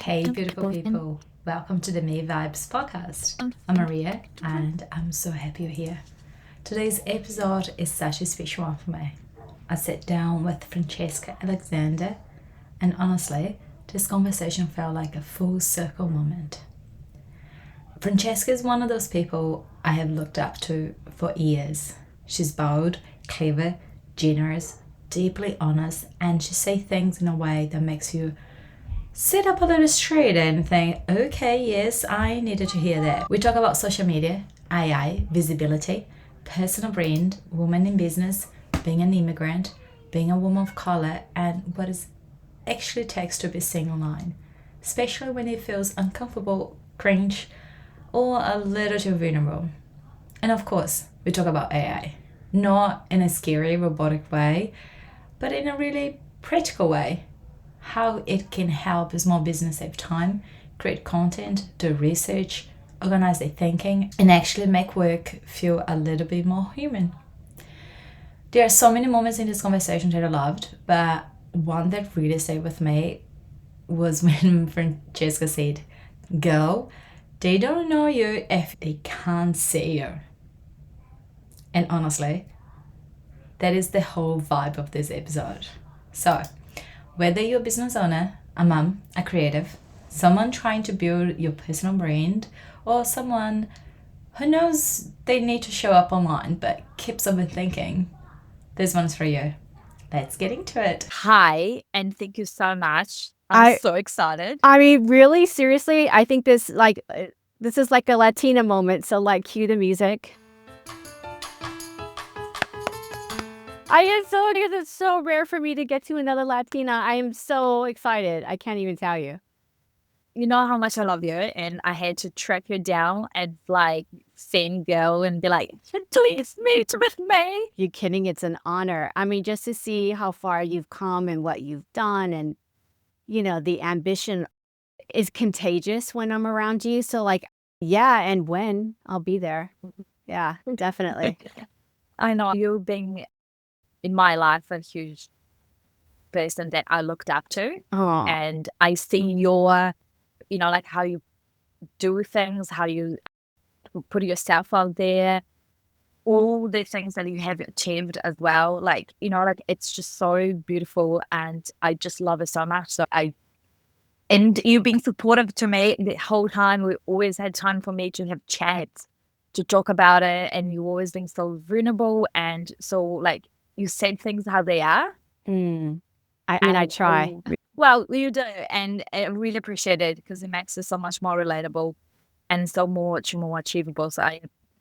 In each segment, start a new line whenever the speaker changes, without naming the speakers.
Hey, beautiful people. Welcome to the Me Vibes podcast. I'm Maria and I'm so happy you're here. Today's episode is such a special one for me. I sat down with Francesca Alexander, and honestly, this conversation felt like a full circle moment. Francesca is one of those people I have looked up to for years. She's bold, clever, generous, deeply honest, and she says things in a way that makes you sit up a little straight and think, okay, yes, I needed to hear that. We talk about social media, AI, visibility, personal brand, women in business, being an immigrant, being a woman of color, and what it actually takes to be seen online, especially when it feels uncomfortable, cringe, or a little too vulnerable. And of course, we talk about AI, not in a scary, robotic way, but in a really practical way. How it can help a small business save time, create content, do research, organize their thinking, and actually make work feel a little bit more human. There are so many moments in this conversation that I loved, but one that really stayed with me was when Francesca said, "Girl, they don't know you if they can't see you." And honestly, that is the whole vibe of this episode. So, whether you're a business owner, a mom, a creative, someone trying to build your personal brand, or someone who knows they need to show up online but keeps overthinking, this one's for you. Let's get into it.
Hi, and thank you so much. I'm so excited.
I mean, really, seriously, I think this is like a Latina moment. So, cue the music. I am so because it's so rare for me to get to another Latina. I am so excited. I can't even tell you.
You know how much I love you, and I had to track you down and send girl and be like, please meet with me.
You're kidding? It's an honor. I mean, just to see how far you've come and what you've done, and the ambition is contagious when I'm around you. So, yeah, and when I'll be there. Yeah, definitely.
I know you being in my life a huge person that I looked up to,
Oh,
and I see your, how you do things, how you put yourself out there, all the things that you have achieved as well. It's just so beautiful, and I just love it so much. And you being supportive to me the whole time. We always had time for me to have chats, to talk about it, and you always being so vulnerable, and so you said things how they are.
I try.
Well, you do, and I really appreciate it because it makes it so much more relatable and so much more achievable. So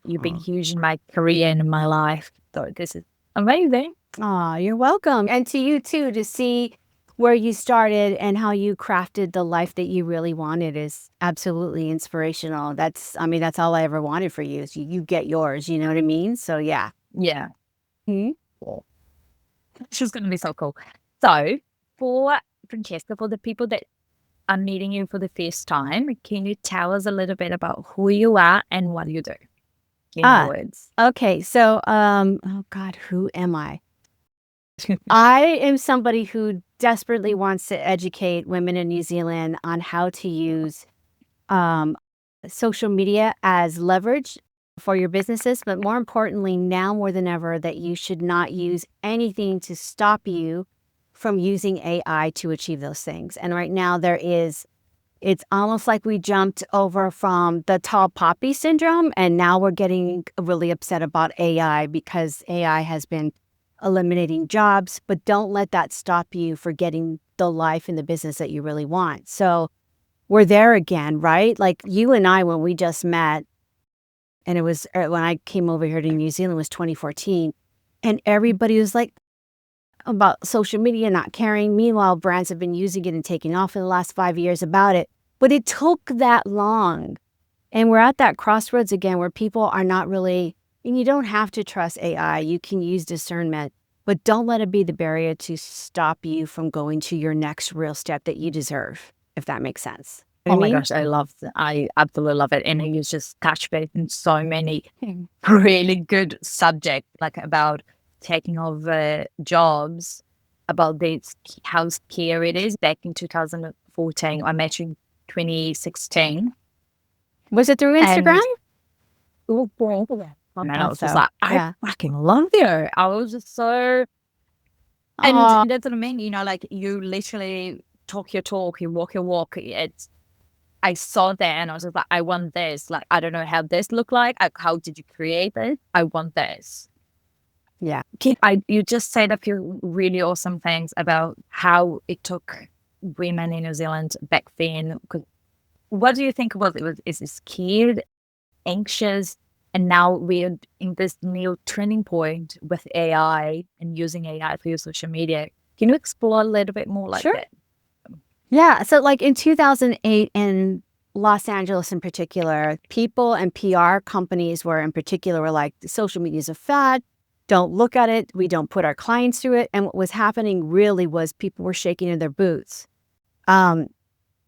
you've been huge in my career and in my life. So this is amazing.
Oh, you're welcome. And to you too, to see where you started and how you crafted the life that you really wanted is absolutely inspirational. That's all I ever wanted for you is you get yours, you know what I mean? So yeah.
Yeah.
Hmm?
She's going to be so cool. So for Francesca, for the people that are meeting you for the first time, can you tell us a little bit about who you are and what you do? In words.
Okay. So, oh God, who am I? I am somebody who desperately wants to educate women in New Zealand on how to use social media as leverage for your businesses, but more importantly, now more than ever, that you should not use anything to stop you from using AI to achieve those things. And right now it's almost like we jumped over from the tall poppy syndrome, and now we're getting really upset about AI because AI has been eliminating jobs, but don't let that stop you for getting the life and the business that you really want. So we're there again, right? Like you and I, when we just met, and it was when I came over here to New Zealand, it was 2014, and everybody was like about social media not caring. Meanwhile, brands have been using it and taking off in the last 5 years about it. But it took that long. And we're at that crossroads again where people are not really, and you don't have to trust AI. You can use discernment, but don't let it be the barrier to stop you from going to your next real step that you deserve, if that makes sense.
Oh my gosh, I absolutely love it. And you just touch base in so many really good subjects, like about taking over jobs, about this, how scary it is. Back in 2014, 2014. I met you in 2016.
Was it through
And
Instagram?
and I was just
So,
like,
yeah.
I fucking love you. I was just so,
Aw.
and that's what I mean, like you literally talk your talk, you walk your walk. I saw that and I was just like, I want this. Like, I don't know how this look like. How did you create it? I want this.
Yeah.
You just said a few really awesome things about how it took women in New Zealand back then. What do you think is it scared, anxious, and now we're in this new turning point with AI and using AI for your social media? Can you explore a little bit more like
Sure.
that?
Yeah. So, like in 2008 in Los Angeles in particular, people and PR companies were like, social media is a fad. Don't look at it. We don't put our clients through it. And what was happening really was people were shaking in their boots, not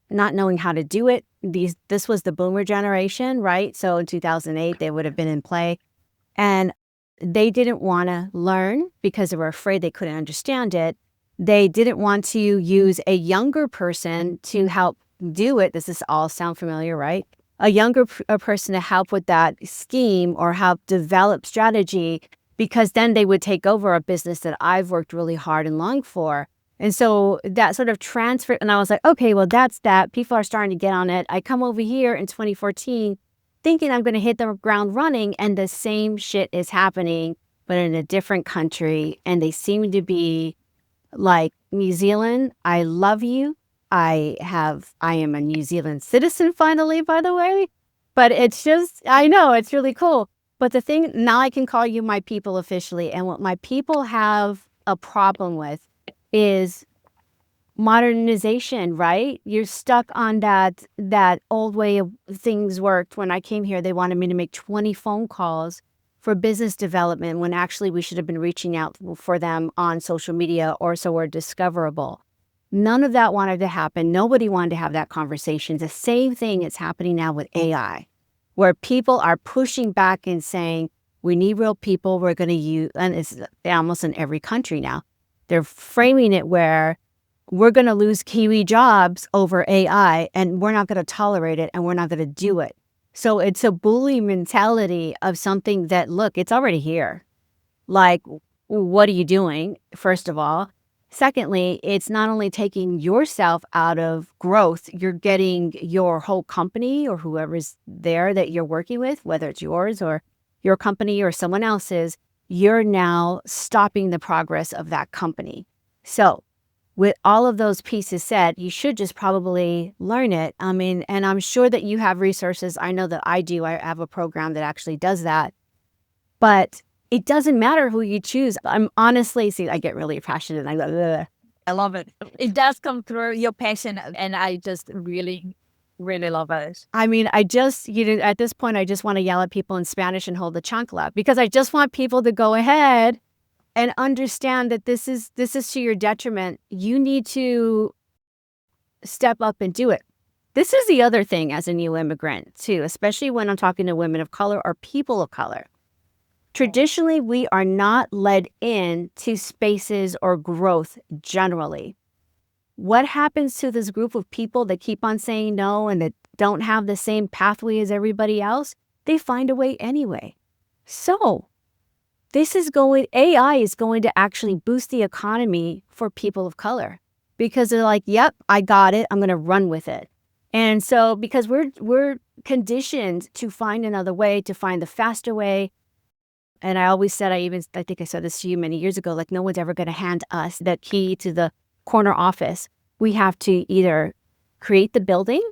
knowing how to do it. This was the boomer generation, right? So in 2008, they would have been in play. And they didn't want to learn because they were afraid they couldn't understand it. They didn't want to use a younger person to help do it. Does this all sound familiar, right? A younger person to help with that scheme or help develop strategy, because then they would take over a business that I've worked really hard and long for. And so that sort of transfer, and I was like, okay, well, that's that. People are starting to get on it. I come over here in 2014 thinking I'm going to hit the ground running, and the same shit is happening, but in a different country. And they seem to be like, New Zealand, I love you. I am a New Zealand citizen finally, by the way. But it's just, I know, it's really cool. But the thing, now I can call you my people officially. And what my people have a problem with is modernization, right? You're stuck on that old way of things worked. When I came here, they wanted me to make 20 phone calls for business development when actually we should have been reaching out for them on social media or so we're discoverable. None of that wanted to happen. Nobody wanted to have that conversation. The same thing is happening now with AI, where people are pushing back and saying, we need real people. We're going to use, and it's almost in every country now. They're framing it where we're going to lose Kiwi jobs over AI, and we're not going to tolerate it, and we're not going to do it. So it's a bully mentality of something that, look, it's already here. Like, what are you doing, first of all? Secondly, it's not only taking yourself out of growth, you're getting your whole company or whoever's there that you're working with, whether it's yours or your company or someone else's, you're now stopping the progress of that company. So with all of those pieces said, you should just probably learn it. I mean, and I'm sure that you have resources. I know that I do. I have a program that actually does that. But it doesn't matter who you choose. I'm honestly, see, I get really passionate and I go, ugh.
I love it. It does come through your passion, and I just really, really love it.
I mean, at this point, I just want to yell at people in Spanish and hold the chancla, because I just want people to go ahead and understand that this is to your detriment. You need to step up and do it. This is the other thing as a new immigrant too, especially when I'm talking to women of color or people of color. Traditionally, we are not led in to spaces or growth generally. What happens to this group of people that keep on saying no and that don't have the same pathway as everybody else? They find a way anyway. So AI is going to actually boost the economy for people of color, because they're like, yep, I got it. I'm going to run with it. And so because we're conditioned to find another way, to find the faster way. And I always said, I think I said this to you many years ago, like, no one's ever going to hand us that key to the corner office. We have to either create the building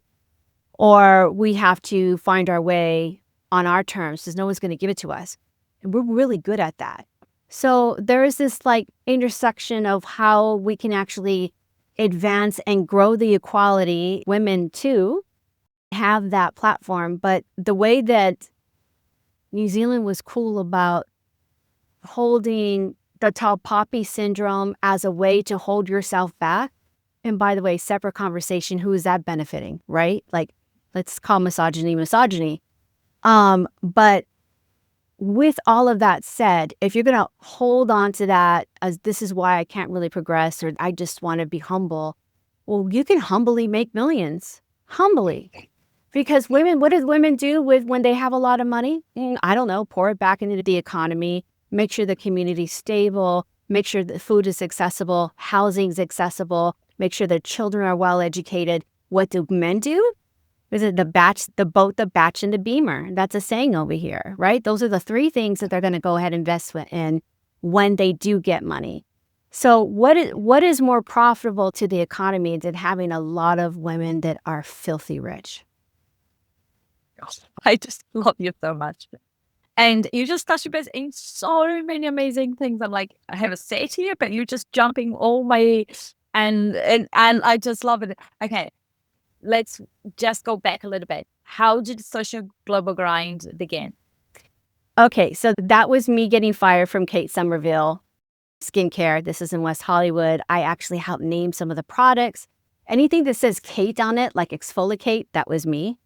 or we have to find our way on our terms, because no one's going to give it to us. And we're really good at that. So there is this like intersection of how we can actually advance and grow the equality, women too, have that platform. But the way that New Zealand was cool about holding the tall poppy syndrome as a way to hold yourself back. And by the way, separate conversation, who is that benefiting, right? Like, let's call misogyny. But with all of that said, if you're going to hold on to that as this is why I can't really progress, or I just want to be humble, well, you can humbly make millions. Humbly. Because women, what do women do with when they have a lot of money? I don't know, pour it back into the economy, make sure the community's stable, make sure the food is accessible, housing's accessible, make sure their children are well educated. What do men do? Is it the boat, the batch, and the beamer? That's a saying over here, right? Those are the three things that they're going to go ahead and invest in when they do get money. So what is more profitable to the economy than having a lot of women that are filthy rich?
I just love you so much. And you just touch base in so many amazing things. I'm like, I have a set here, but you're just jumping all my and I just love it. Okay, let's just go back a little bit. How did Social Global Grind begin?
Okay, so that was me getting fired from Kate Somerville Skincare. This is in West Hollywood. I actually helped name some of the products. Anything that says Kate on it, like exfoliate, that was me.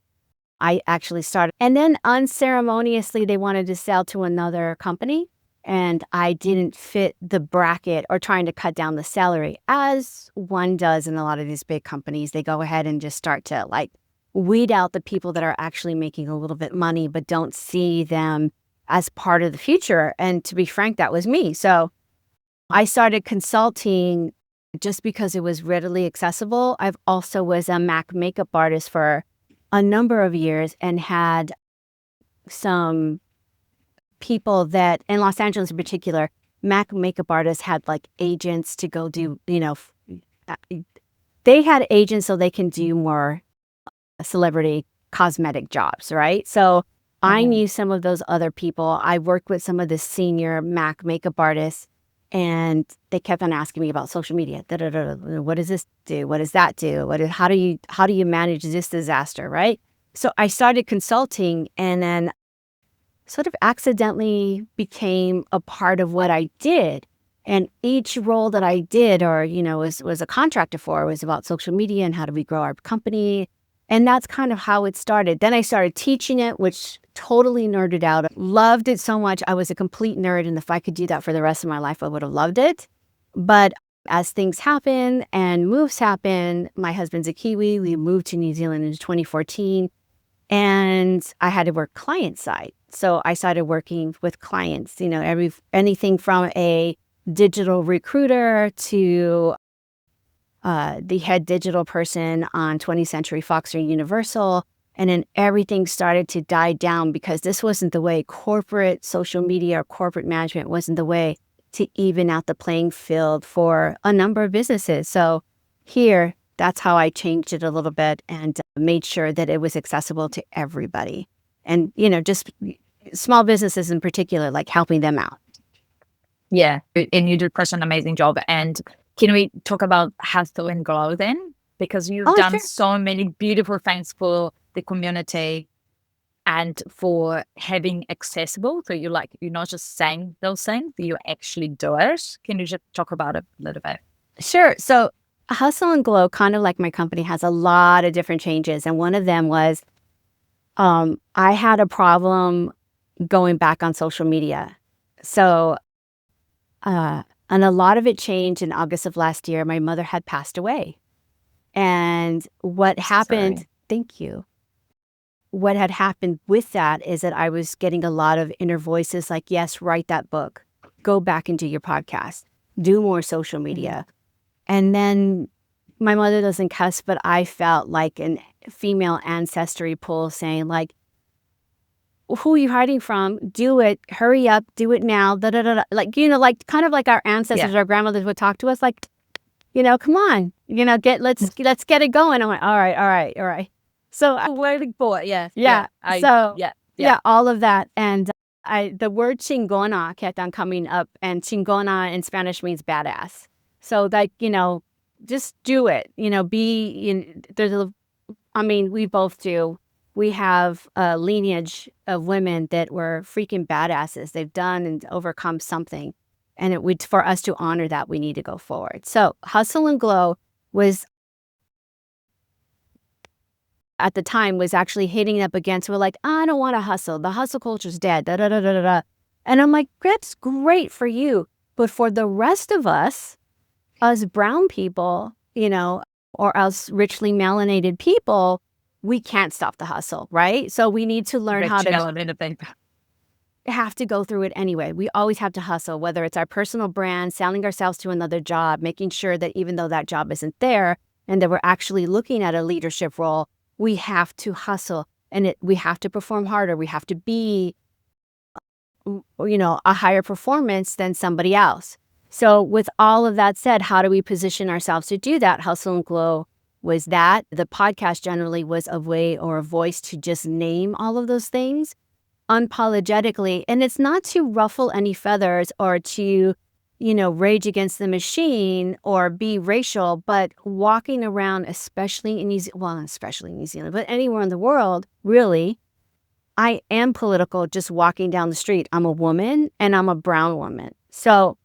I actually started. And then unceremoniously, they wanted to sell to another company. And I didn't fit the bracket or trying to cut down the salary, as one does in a lot of these big companies. They go ahead and just start to like weed out the people that are actually making a little bit money, but don't see them as part of the future. And to be frank, that was me. So I started consulting just because it was readily accessible. I've also was a MAC makeup artist for a number of years and had some people that in Los Angeles in particular, MAC makeup artists had like agents to go do, they had agents so they can do more celebrity cosmetic jobs, right? So I knew some of those other people. I worked with some of the senior MAC makeup artists, and they kept on asking me about social media. What does this do? What does that do? How do you manage this disaster, right? So I started consulting, and then sort of accidentally became a part of what I did. And each role that I did or, was a contractor for was about social media and how do we grow our company. And that's kind of how it started. Then I started teaching it, which totally nerded out. Loved it so much. I was a complete nerd. And if I could do that for the rest of my life, I would have loved it. But as things happen and moves happen, my husband's a Kiwi. We moved to New Zealand in 2014. And I had to work client side. So I started working with clients, anything from a digital recruiter to the head digital person on 20th Century Fox or Universal. And then everything started to die down because this wasn't the way. Corporate social media or corporate management wasn't the way to even out the playing field for a number of businesses. So here, that's how I changed it a little bit and made sure that it was accessible to everybody. And, just small businesses in particular, like helping them out.
Yeah, and you did such an amazing job. And can we talk about Hustle and Glow then? Because you've done
sure.
so many beautiful things for the community and for having accessible. So you're not just saying those things, you actually do it. Can you just talk about it a little bit?
Sure. So Hustle and Glow, kind of like my company, has a lot of different changes. And one of them was I had a problem going back on social media. So, and a lot of it changed in August of last year. My mother had passed away. And what happened,
Sorry.
Thank you. What had happened with that is that I was getting a lot of inner voices like, yes, write that book, go back and do your podcast, do more social media. And then my mother doesn't cuss, but I felt like a female ancestry pull saying like, who are you hiding from? Do it. Hurry up. Do it now. Da, da, da, da. Like, like kind of like our ancestors, our grandmothers would talk to us like, come on, let's get it going. I'm like, all right. So
I'm waiting for it. Yeah.
All of that. And the word chingona kept on coming up, and chingona in Spanish means badass. So like, just do it, we both do. We have a lineage of women that were freaking badasses. They've done and overcome something. And for us to honor that, we need to go forward. So Hustle and Glow was, at the time, was actually hitting up against, we're like, I don't want to hustle. The hustle culture's dead. Da, da, da, da, da, da. And I'm like, that's great for you. But for the rest of us brown people, or else richly melanated people, we can't stop the hustle, right? So we need to learn how to have to go through it anyway. We always have to hustle, whether it's our personal brand, selling ourselves to another job, making sure that even though that job isn't there and that we're actually looking at a leadership role, we have to hustle and we have to perform harder. We have to be, a higher performance than somebody else. So with all of that said, how do we position ourselves to do that? Hustle and Glow was that. The podcast generally was a way or a voice to just name all of those things unapologetically. And it's not to ruffle any feathers or to, rage against the machine or be racial, but walking around, especially in New Zealand, but anywhere in the world, really, I am political just walking down the street. I'm a woman and I'm a brown woman. So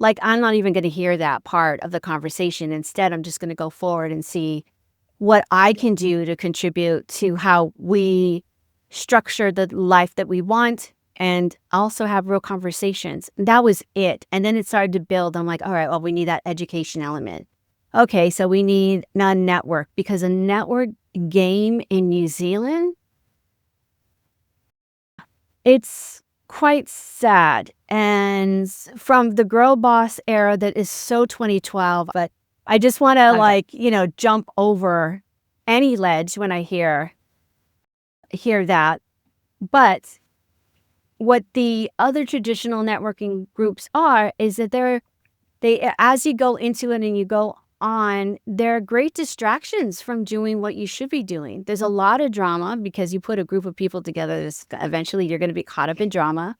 I'm not even going to hear that part of the conversation. Instead, I'm just going to go forward and see what I can do to contribute to how we structure the life that we want and also have real conversations. And that was it. And then it started to build. I'm like, all right, well, we need that education element. Okay, so we need a network, because a network game in New Zealand, it's quite sad. And from the girl boss era that is so 2012, but I just want to jump over any ledge when I hear that. But what the other traditional networking groups are is that they as you go into it and you go on, they're great distractions from doing what you should be doing. There's a lot of drama because you put a group of people together. Eventually, you're going to be caught up in drama.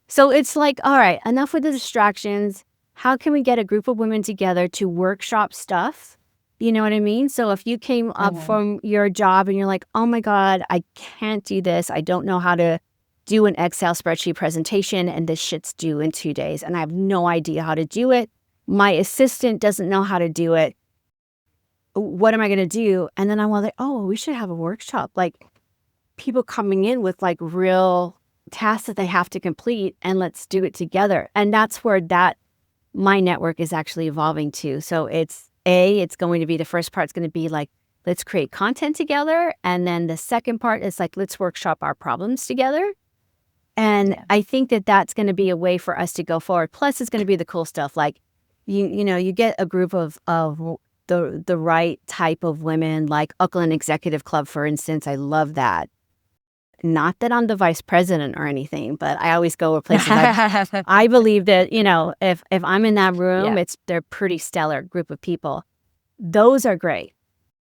So it's like, all right, enough with the distractions. How can we get a group of women together to workshop stuff? You know what I mean? So if you came up from your job and you're like, oh my God, I can't do this. I don't know how to do an Excel spreadsheet presentation and this shit's due in 2 days and I have no idea how to do it. My assistant doesn't know how to do it. What am I going to do? And then I'm like, oh, we should have a workshop. Like people coming in with real tasks that they have to complete and let's do it together. And that's where my network is actually evolving to. So it's going to be, the first part's going to be let's create content together. And then the second part is let's workshop our problems together. And I think that that's going to be a way for us to go forward. Plus it's going to be the cool stuff. You get a group of the right type of women, like Auckland Executive Club, for instance. I love that. Not that I'm the vice president or anything, but I always go to places. I believe that, if I'm in that room, they're pretty stellar group of people. Those are great.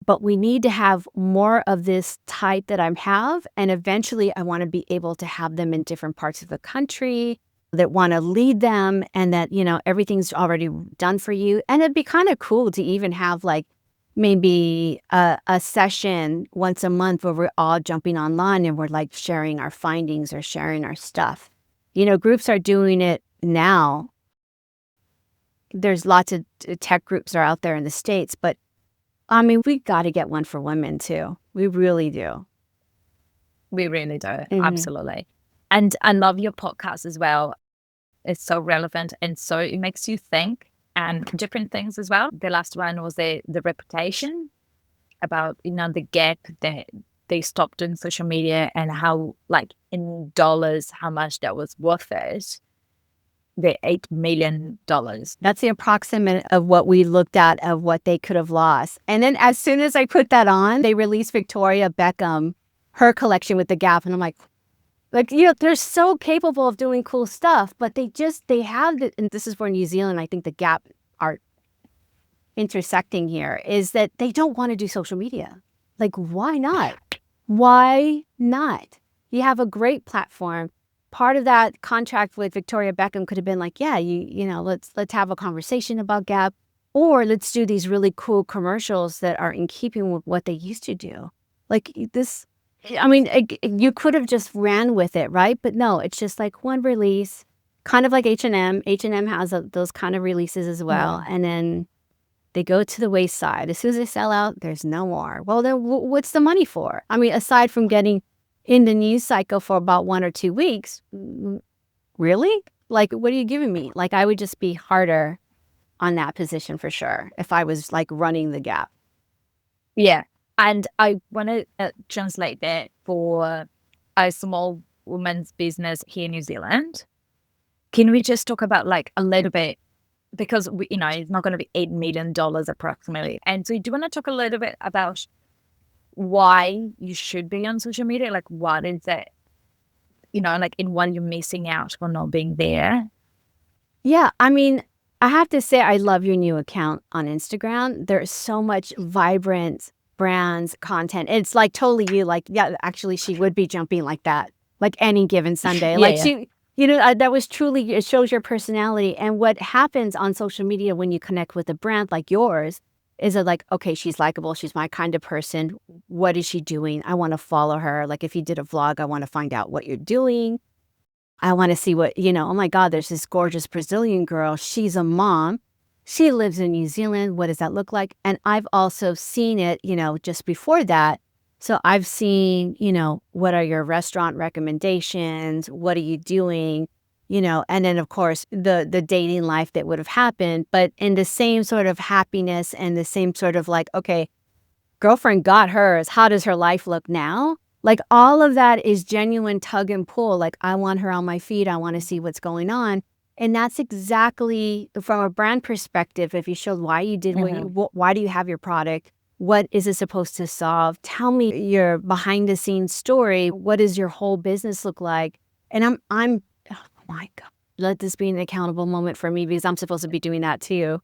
But we need to have more of this type that I have. And eventually I want to be able to have them in different parts of the country that want to lead them and that, everything's already done for you. And it'd be kind of cool to even have maybe a session once a month where we're all jumping online and we're sharing our findings or sharing our stuff. Groups are doing it now. There's lots of tech groups are out there in the States, but we got to get one for women too. We really do.
We really do. Mm-hmm. Absolutely. And I love your podcast as well. It's so relevant and so it makes you think and different things as well. The last one was the reputation about, the gap that they stopped doing social media and how, in dollars, how much that was worth it. The $8 million.
That's the approximate of what we looked at of what they could have lost. And then as soon as I put that on, they released Victoria Beckham, her collection with the Gap. And I'm like, they're so capable of doing cool stuff, but they have it. And this is where New Zealand, I think the Gap are intersecting here, is that they don't want to do social media. Why not? Why not? You have a great platform. Part of that contract with Victoria Beckham could have been let's have a conversation about Gap, or let's do these really cool commercials that are in keeping with what they used to do. You could have just ran with it, right? But no, it's just one release, kind of like H&M. H&M has those kind of releases as well. Yeah. And then they go to the wayside. As soon as they sell out, there's no more. Well, then what's the money for? Aside from getting in the news cycle for about 1 or 2 weeks, really? What are you giving me? I would just be harder on that position for sure if I was like running the Gap.
Yeah. And I want to translate that for a small women's business here in New Zealand. Can we just talk about like a little bit, because we, it's not going to be $8 million approximately. And so do you want to talk a little bit about why you should be on social media? Like what is it, like in what you're missing out for not being there?
Yeah, I mean, I have to say I love your new account on Instagram. There's so much vibrant brands, content. It's like totally you. Like, yeah, actually, she would be jumping like that, like any given Sunday. Like
Yeah.
she, that was truly, it shows your personality. And what happens on social media when you connect with a brand like yours is that like, okay, she's likable. She's my kind of person. What is she doing? I want to follow her. Like if you did a vlog, I want to find out what you're doing. I want to see what, oh my God, there's this gorgeous Brazilian girl. She's a mom. She lives in New Zealand. What does that look like? And I've also seen it, just before that. So I've seen, what are your restaurant recommendations? What are you doing? And then of course the dating life that would have happened, but in the same sort of happiness and the same sort of like, okay, girlfriend got hers. How does her life look now? Like all of that is genuine tug and pull. Like I want her on my feed. I want to see what's going on. And that's exactly from a brand perspective. If you showed why you did why do you have your product? What is it supposed to solve? Tell me your behind the scenes story. What does your whole business look like? And I'm oh my God, let this be an accountable moment for me because I'm supposed to be doing that too.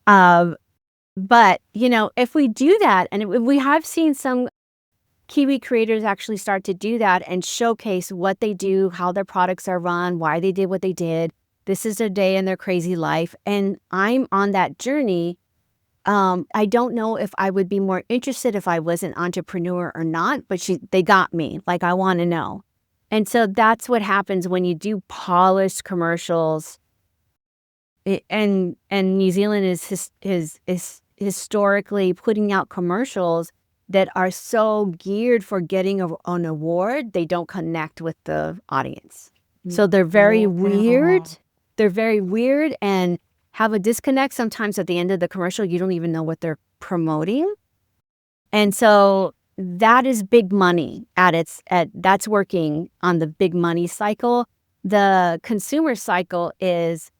But if we do that, and we have seen some Kiwi creators actually start to do that and showcase what they do, how their products are run, why they did what they did. This is a day in their crazy life. And I'm on that journey. I don't know if I would be more interested if I was an entrepreneur or not, but they got me. Like, I want to know. And so that's what happens when you do polished commercials. And New Zealand is historically putting out commercials that are so geared for getting an award, they don't connect with the audience. So they're very weird. They're very weird and have a disconnect. Sometimes at the end of the commercial, you don't even know what they're promoting. And so that is big money that's working on the big money cycle. The consumer cycle is,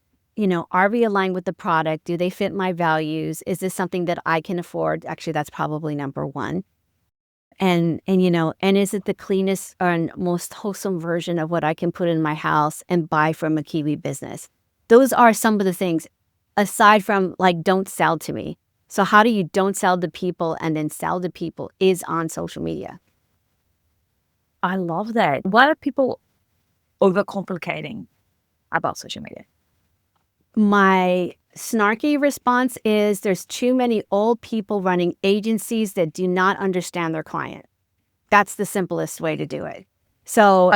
are we aligned with the product? Do they fit my values? Is this something that I can afford? Actually, that's probably number one. And is it the cleanest or most wholesome version of what I can put in my house and buy from a Kiwi business? Those are some of the things, aside from like, don't sell to me. So how do you don't sell to people and then sell to people is on social media.
I love that. What are people overcomplicating about social media?
My snarky response is there's too many old people running agencies that do not understand their client. That's the simplest way to do it. So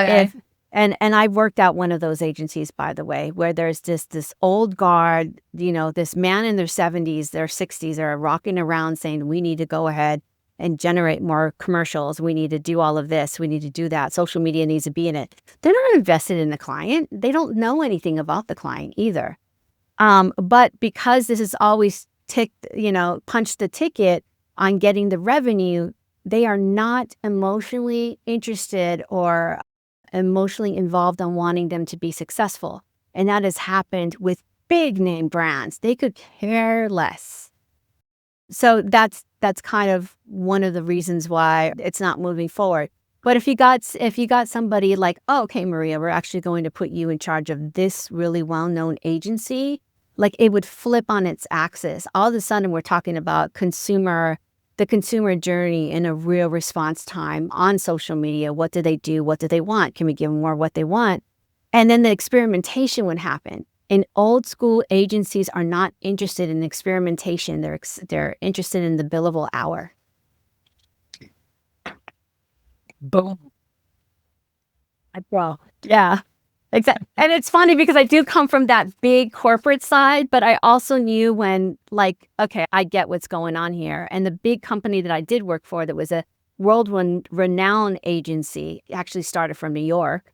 and I've worked out one of those agencies, by the way, where there's this old guard, this man in their 70s, their 60s are rocking around saying, we need to go ahead and generate more commercials. We need to do all of this. We need to do that. Social media needs to be in it. They're not invested in the client. They don't know anything about the client either. But because this is always punch the ticket on getting the revenue, they are not emotionally interested or emotionally involved on wanting them to be successful. And that has happened with big name brands. They could care less. So that's kind of one of the reasons why it's not moving forward. But if you got somebody like, oh, okay, Maria, we're actually going to put you in charge of this really well-known agency, like it would flip on its axis. All of a sudden, we're talking about the consumer journey in a real response time on social media. What do they do? What do they want? Can we give them more what they want? And then the experimentation would happen. And old school agencies are not interested in experimentation. They're interested in the billable hour.
Boom.
Well, yeah, exactly. And it's funny because I do come from that big corporate side, but I also knew when, like, okay, I get what's going on here. And the big company that I did work for that was a world-renowned agency, actually started from New York.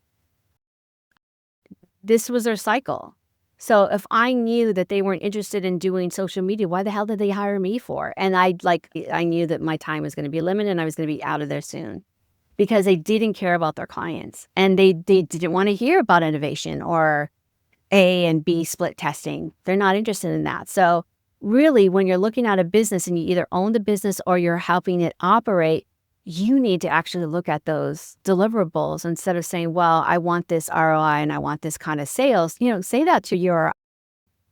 This was their cycle. So if I knew that they weren't interested in doing social media, why the hell did they hire me for? And I knew that my time was going to be limited and I was going to be out of there soon because they didn't care about their clients and they didn't want to hear about innovation or A and B split testing. They're not interested in that. So really, when you're looking at a business and you either own the business or you're helping it operate, you need to actually look at those deliverables instead of saying, well, I want this ROI and I want this kind of sales. Say that to your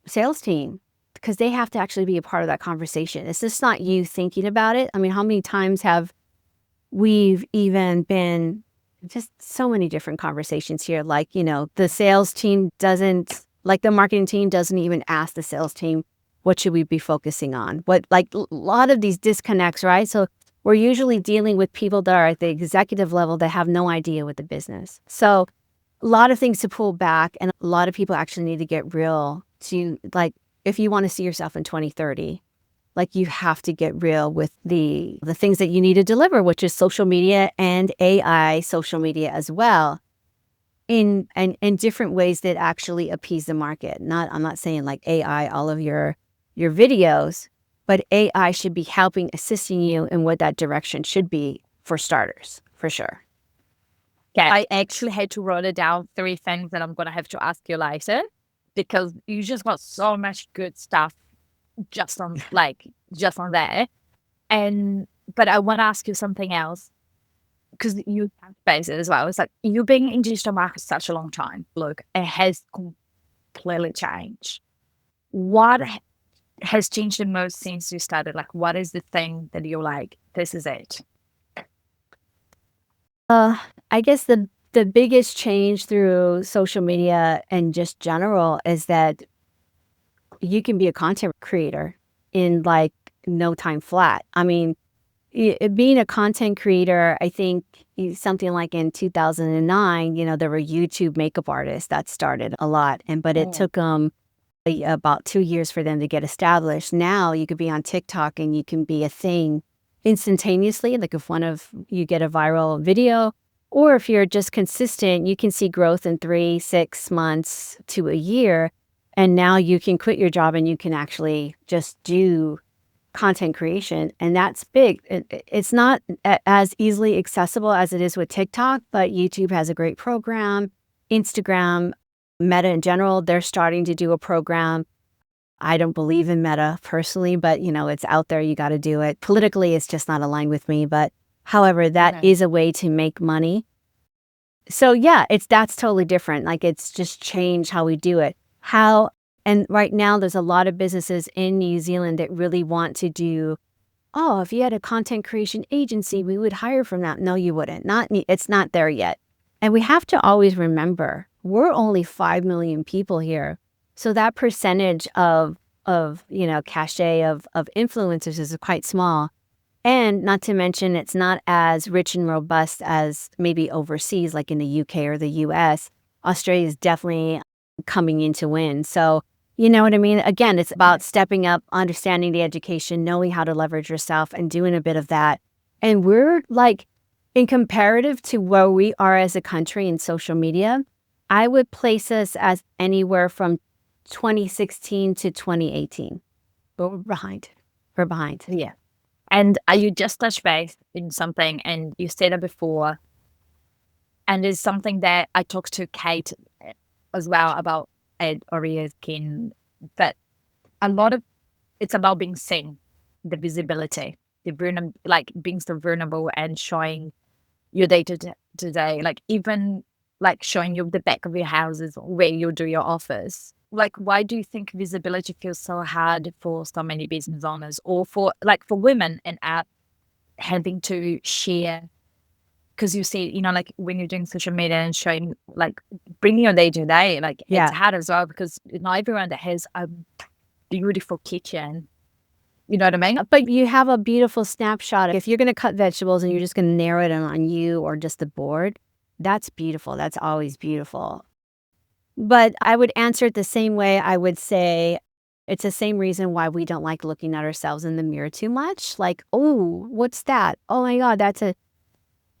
sales team because they have to actually be a part of that conversation. It's just not you thinking about it. I mean, how many times have we've even been just so many different conversations here? Like, the sales team doesn't, like the marketing team doesn't even ask the sales team, what should we be focusing on? A lot of these disconnects, right? So we're usually dealing with people that are at the executive level that have no idea with the business. So a lot of things to pull back, and a lot of people actually need to get real to, like, if you want to see yourself in 2030, like, you have to get real with the things that you need to deliver, which is social media and AI social media as well, in different ways that actually appease the market. I'm not saying like AI, all of your videos, but AI should be helping, assisting you in what that direction should be for starters, for sure.
Yeah, I actually had to write it down 3 things that I'm going to have to ask you later because you just got so much good stuff just on there. But I want to ask you something else because you have faced it as well. It's like you've been in digital marketing such a long time. Look, it has completely changed. What has changed the most since you started? Like, what is the thing that you're like, this is it?
I guess the biggest change through social media and just general is that you can be a content creator in like no time flat. I mean, being a content creator, I think something like in 2009, there were YouTube makeup artists that started a lot, but it took them about 2 years for them to get established. Now you could be on TikTok and you can be a thing instantaneously. Like if you get a viral video, or if you're just consistent, you can see growth in 3, 6 months to a year. And now you can quit your job and you can actually just do content creation. And that's big. It's not as easily accessible as it is with TikTok, but YouTube has a great program. Instagram, Meta in general, they're starting to do a program. I don't believe in Meta personally, but it's out there. You got to do it. Politically, it's just not aligned with me. But however, that is a way to make money. So yeah, that's totally different. Like it's just changed how we do it. And right now there's a lot of businesses in New Zealand that really want to do, if you had a content creation agency, we would hire from that. No, you wouldn't. It's not there yet. And we have to always remember, we're only 5 million people here. So that percentage of cachet of influencers is quite small. And not to mention, it's not as rich and robust as maybe overseas, like in the UK or the US. Australia is definitely coming in to win. So, you know what I mean? Again, it's about stepping up, understanding the education, knowing how to leverage yourself and doing a bit of that. And we're like, in comparative to where we are as a country in social media, I would place us as anywhere from 2016 to 2018. But we're behind.
Yeah. And you just touched base in something, and you said it before, and it's something that I talked to Kate as well about at Oria's Kin, that a lot of it's about being seen, the visibility, like being so vulnerable and showing your day to day, like even like showing you the back of your houses where you do your office. Like, why do you think visibility feels so hard for so many business owners, or for women and having to share? Because you see, like when you're doing social media and showing, like bringing your day to day, like it's hard as well because not everyone that has a beautiful kitchen. You know what I mean?
But you have a beautiful snapshot. If you're going to cut vegetables and you're just going to narrow it on you or just the board, that's beautiful. That's always beautiful. But I would answer it the same way. I would say it's the same reason why we don't like looking at ourselves in the mirror too much. Like, oh, what's that? Oh my God,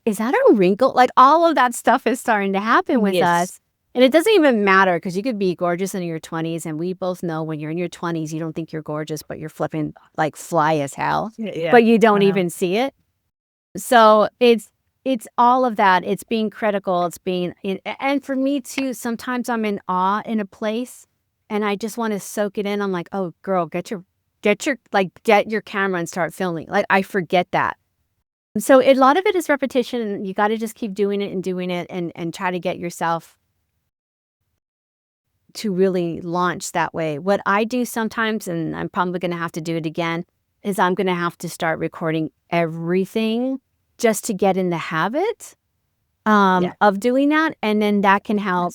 is that a wrinkle? Like all of that stuff is starting to happen with us. And it doesn't even matter because you could be gorgeous in your 20s. And we both know when you're in your 20s, you don't think you're gorgeous, but you're flipping like fly as hell, but you don't even see it. So it's all of that. It's being critical. It's being, and for me too, sometimes I'm in awe in a place and I just want to soak it in. I'm like, oh girl, get your camera and start filming. Like I forget that. So a lot of it is repetition, and you got to just keep doing it and try to get yourself to really launch that way. What I do sometimes, and I'm probably going to have to do it again, is I'm going to have to start recording everything just to get in the habit of doing that. And then that can help.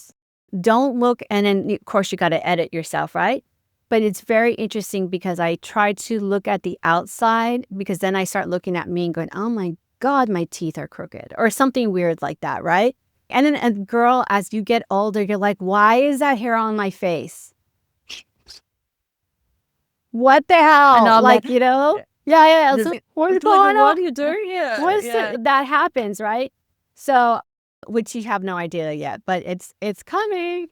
Don't look, and then of course you got to edit yourself, right? But it's very interesting because I try to look at the outside, because then I start looking at me and going, oh my God, my teeth are crooked or something weird like that, right? And then, and girl, as you get older, you're like, why is that hair on my face? What the hell?
And I'm
like,
like,
you know? Yeah.
This-
So, what's
Like,
going on?
what do you do here?
That happens, right? So, which you have no idea yet, but it's coming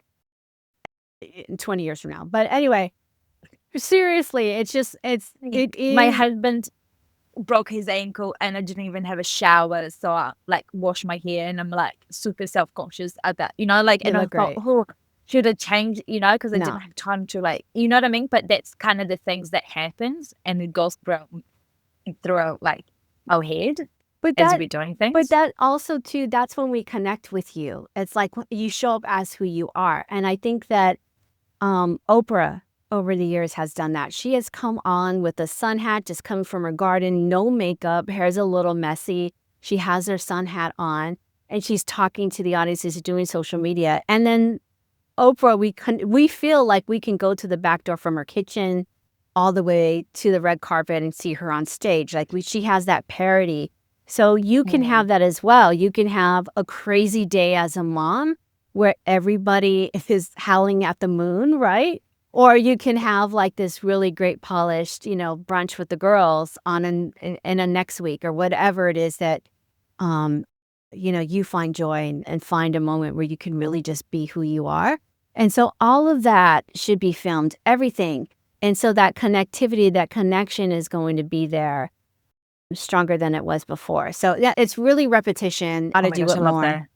in 20 years from now. But anyway, seriously, it is.
My husband broke his ankle and I didn't even have a shower, so I like washed my hair and I'm like super self-conscious at that, you know, like,
You
and I
look
thought,
great.
oh, should I change, you know, because I
No.
didn't have time to, like, you know what I mean? But that's kind of the things that happens, and it goes through like our head
But
as
that
we're doing things.
But that also too, that's when we connect with you. It's like you show up as who you are. And I think that Oprah over the years has done that. She has come on with a sun hat, just coming from her garden, no makeup, hair's a little messy. She has her sun hat on and she's talking to the audience, she's doing social media. And then Oprah, we feel like we can go to the back door from her kitchen all the way to the red carpet and see her on stage. Like she has that parody. So you can have that as well. You can have a crazy day as a mom where everybody is howling at the moon, right? Or you can have like this really great polished, you know, brunch with the girls on in a next week or whatever it is that, you know, you find joy and find a moment where you can really just be who you are. And so all of that should be filmed, everything. And so that connectivity, that connection is going to be there stronger than it was before. So yeah, it's really repetition. How to do it more.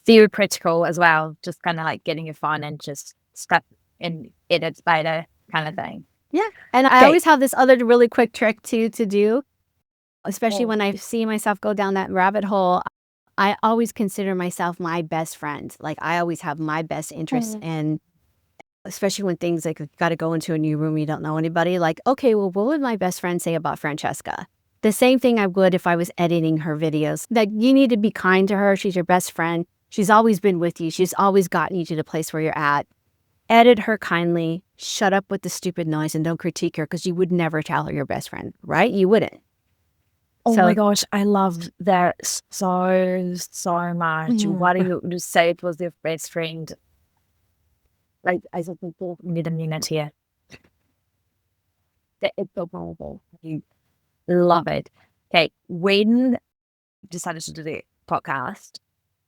Very practical as well. Just kind of like getting your phone and just stuff and edit later kind of thing.
Yeah. And I always have this other really quick trick too to do, especially when I see myself go down that rabbit hole. I always consider myself my best friend. Like I always have my best interests in, especially when things like you got to go into a new room, you don't know anybody. Like, okay, well, what would my best friend say about Francesca? The same thing I would if I was editing her videos. That you need to be kind to her. She's your best friend. She's always been with you. She's always gotten you to the place where you're at. Edit her kindly. Shut up with the stupid noise and don't critique her because you would never tell her your best friend, right? You wouldn't.
Oh my gosh, I loved that so much. Why do you just say it was your best friend? Like, I just need a minute here. It's so powerful. You love it. Okay, when I decided to do the podcast,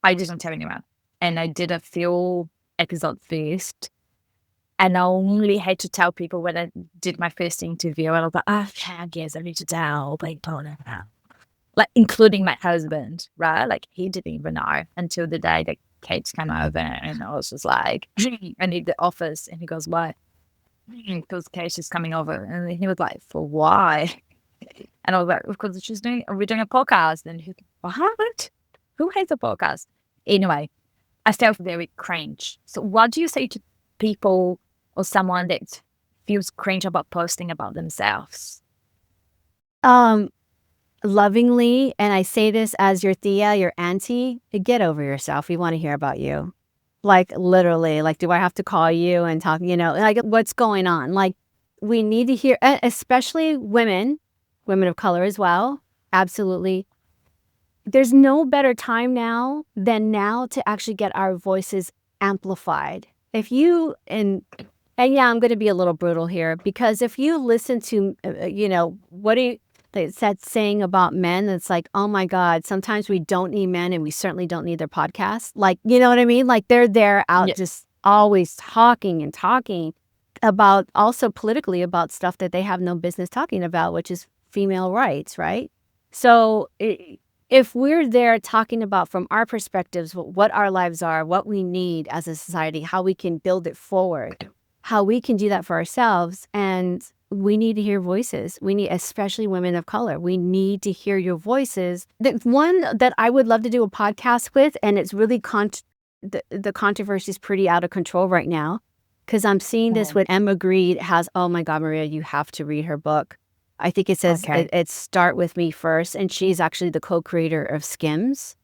I didn't tell anyone. And I did a few episodes first. And I only had to tell people when I did my first interview. And I was like, okay, I guess I need to tell people now. Like, including my husband, right? Like, he didn't even know until the day that Kate's come over. And I was just like, I need the office. And he goes, why? Because Kate is coming over. And he was like, for why? And I was like, because we're doing a podcast. And he's like, what? Who has a podcast? Anyway, I felt very cringe. So what do you say to people or someone that feels cringe about posting about themselves?
Lovingly, and I say this as your Thea, your auntie, get over yourself. We want to hear about you. Like literally, like, do I have to call you and talk, you know, like what's going on? Like we need to hear, especially women of color as well. Absolutely. There's no better time now than now to actually get our voices amplified. If you, and yeah, I'm going to be a little brutal here because if you listen to, you know, It's that saying about men that's like, oh my God, sometimes we don't need men and we certainly don't need their podcasts. Like, you know what I mean? Like they're there out just always talking and talking about also politically about stuff that they have no business talking about, which is female rights, right? So if we're there talking about from our perspectives, what our lives are, what we need as a society, how we can build it forward, how we can do that for ourselves. And we need to hear voices. We need, especially women of color, we need to hear your voices. The one that I would love to do a podcast with, and it's really, the controversy is pretty out of control right now, because I'm seeing this with Emma Grede has, oh my God, Maria, you have to read her book. I think it says it's Start With Me First, and she's actually the co-creator of Skims.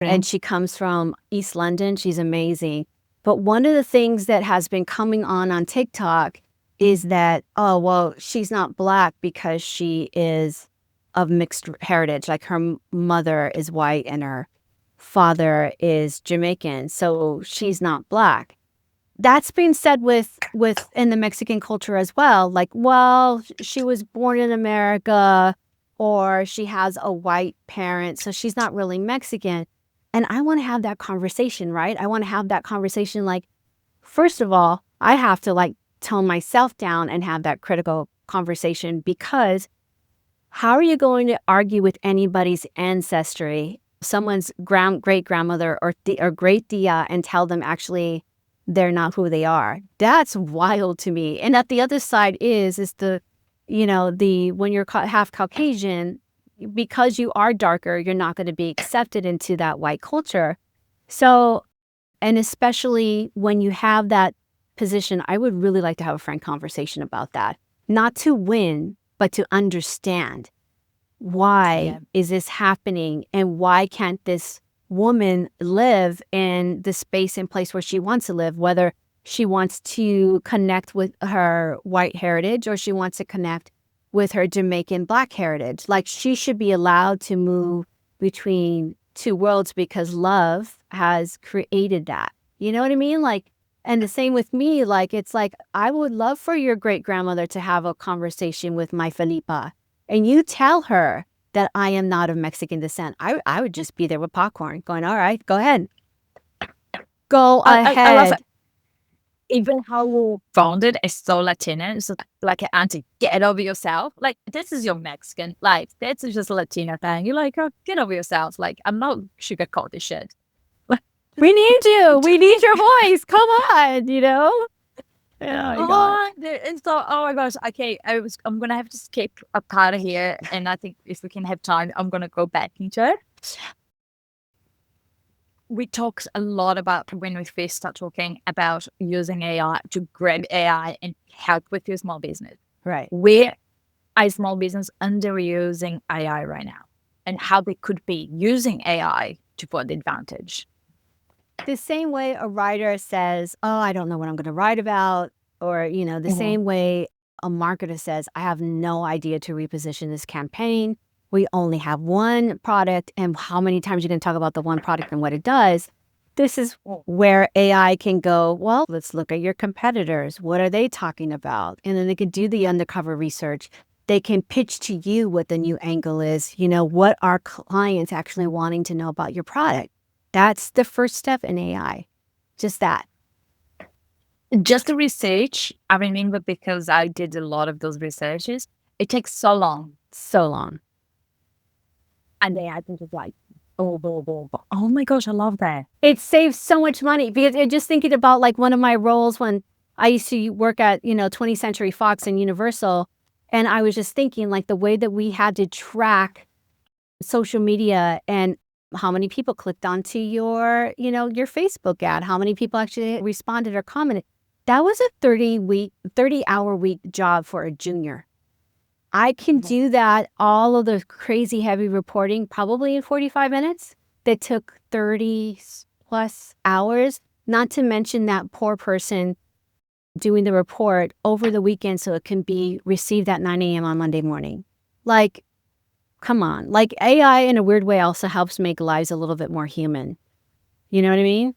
And she comes from East London. She's amazing. But one of the things that has been coming on TikTok is that, oh, well, she's not Black because she is of mixed heritage. Like her mother is white and her father is Jamaican, so she's not Black. That's being said with in the Mexican culture as well. Like, well, she was born in America, or she has a white parent, so she's not really Mexican. And I want to have that conversation, right? I want to have that conversation. Like, first of all, I have to like tone myself down and have that critical conversation, because how are you going to argue with anybody's ancestry, someone's great grandmother or great tia, and tell them actually they're not who they are? That's wild to me. And at the other side is the, you know, when you're half Caucasian, because you are darker, you're not going to be accepted into that white culture. So, and especially when you have that position, I would really like to have a frank conversation about that. Not to win, but to understand why is this happening, and why can't this woman live in the space and place where she wants to live, whether she wants to connect with her white heritage or she wants to connect with her Jamaican Black heritage. Like, she should be allowed to move between two worlds, because love has created that. You know what I mean? Like, and the same with me. Like, it's like, I would love for your great grandmother to have a conversation with my Felipa, and you tell her that I am not of Mexican descent. I would just be there with popcorn going, all right, go ahead. Go ahead.
I love it. Even how we're founded is so Latina. It's like an auntie, get over yourself. Like, this is your Mexican. Like, that's just a Latina thing. You're like, oh, get over yourself. Like, I'm not sugarcoat this shit.
We need you. We need your voice. Come on, you know?
And so, oh my gosh, okay, I'm gonna have to skip a part of here, and I think if we can have time, I'm gonna go back into it. We talked a lot about, when we first start talking about using AI, to grab AI and help with your small business.
Right.
Where are small business underusing AI right now, and how they could be using AI to put the advantage?
The same way a writer says, oh, I don't know what I'm going to write about. Or, you know, the same way a marketer says, I have no idea to reposition this campaign. We only have one product, and how many times you can talk about the one product and what it does. This is where AI can go, well, let's look at your competitors. What are they talking about? And then they can do the undercover research. They can pitch to you what the new angle is. You know, what are clients actually wanting to know about your product? That's the first step in AI. Just that.
Just the research, I remember, because I did a lot of those researches, it takes so long.
So long.
And then I think it's like, oh my gosh, I love that.
It saves so much money, because just thinking about like one of my roles when I used to work at, 20th Century Fox and Universal. And I was just thinking like the way that we had to track social media and how many people clicked onto your Facebook ad, how many people actually responded or commented. That was a 30-hour week job for a junior. I can do that, all of the crazy heavy reporting, probably in 45 minutes. That took 30 plus hours, not to mention that poor person doing the report over the weekend so it can be received at 9 a.m. on Monday morning. Like, come on. Like, AI in a weird way also helps make lives a little bit more human. You know what I mean?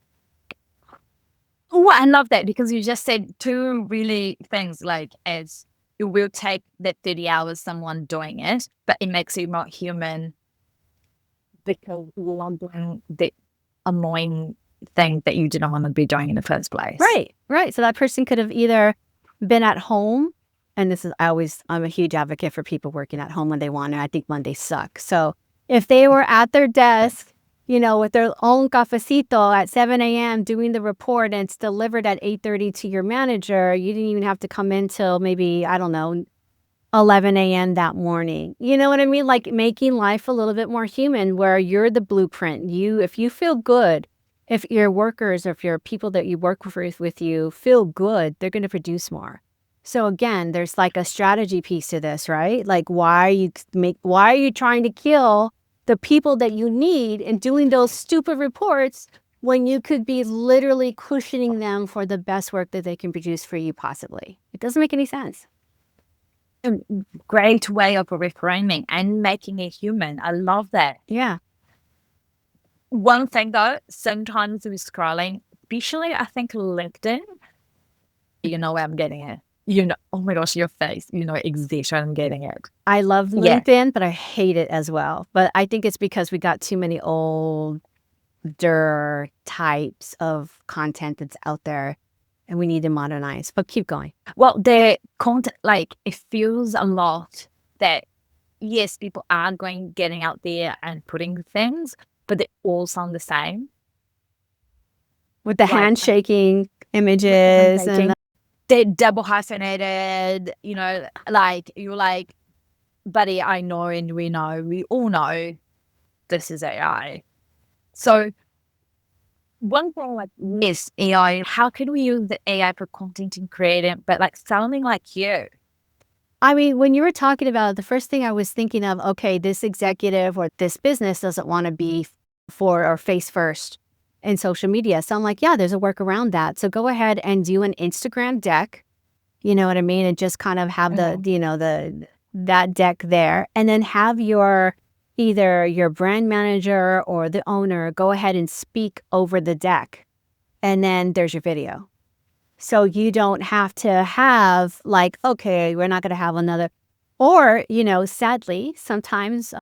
Oh, I love that, because you just said two really things, like, as it will take that 30 hours someone doing it, but it makes you more human because you're not doing the annoying thing that you didn't want to be doing in the first place.
Right. So that person could have either been at home, and this is I'm a huge advocate for people working at home when they want to. I think Mondays suck. So if they were at their desk, with their own cafecito at 7 a.m. doing the report and it's delivered at 8:30 to your manager, you didn't even have to come in till maybe, I don't know, 11 a.m. that morning. You know what I mean? Like making life a little bit more human where you're the blueprint. If you feel good, if your workers or if your people that you work with you feel good, they're going to produce more. So again, there's like a strategy piece to this, right? Like why are you trying to kill the people that you need and doing those stupid reports when you could be literally cushioning them for the best work that they can produce for you possibly? It doesn't make any sense.
A great way of reframing and making it human. I love that.
Yeah.
One thing though, sometimes we're scrolling, especially I think LinkedIn, you know where I'm getting it. Oh my gosh, your face, exactly where I'm getting it.
I love LinkedIn, but I hate it as well. But I think it's because we got too many older types of content that's out there and we need to modernize. But keep going.
Well, the content, it feels a lot that, yes, people are getting out there and putting things, but they all sound the same.
With the handshaking images and
they're double hyphenated, you're like, buddy, I know and we all know this is AI. So one thing yes, AI, how can we use the AI for content and creating, but sounding like you?
I mean, when you were talking about it, the first thing I was thinking of, okay, this executive or this business doesn't want to be face first in social media. So I'm like, yeah, there's a work around that. So go ahead and do an Instagram deck, you know what I mean? And just kind of have that deck there, and then have either your brand manager or the owner go ahead and speak over the deck. And then there's your video. So you don't have to have okay, we're not going to have another, or, sadly, sometimes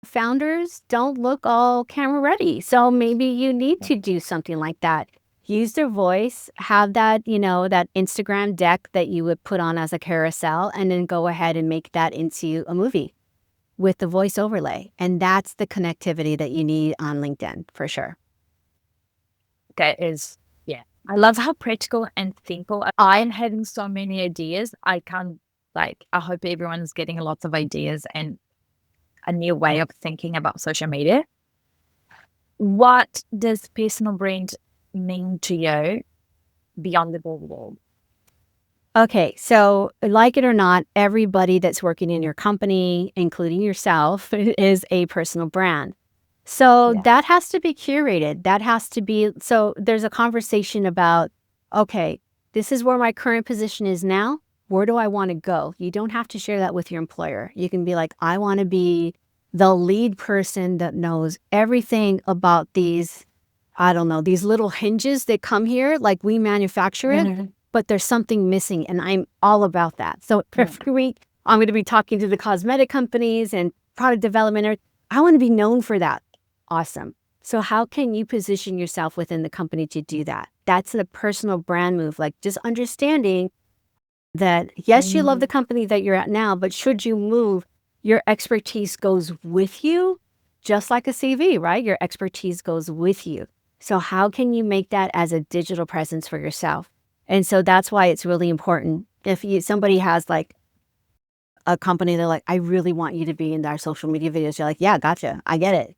founders don't look all camera ready. So maybe you need to do something like that. Use their voice, have that, that Instagram deck that you would put on as a carousel, and then go ahead and make that into a movie with the voice overlay. And that's the connectivity that you need on LinkedIn for sure.
That is, I love how practical and simple. I'm having so many ideas. I hope everyone's getting lots of ideas and a new way of thinking about social media. What does personal brand mean to you beyond the boardroom?
Okay, so like it or not, everybody that's working in your company, including yourself, is a personal brand. So that has to be curated. So there's a conversation about, okay, this is where my current position is now. Where do I want to go? You don't have to share that with your employer. You can be like, I want to be the lead person that knows everything about these, I don't know, these little hinges that come here, like we manufacture it, but there's something missing, and I'm all about that. So every week, I'm going to be talking to the cosmetic companies and product development. I want to be known for that. Awesome. So how can you position yourself within the company to do that? That's a personal brand move, just understanding that, yes, you love the company that you're at now, but should you move, your expertise goes with you, just like a CV, right? Your expertise goes with you. So how can you make that as a digital presence for yourself? And so that's why it's really important. If somebody has a company, they're like, I really want you to be in our social media videos. You're like, yeah, gotcha. I get it.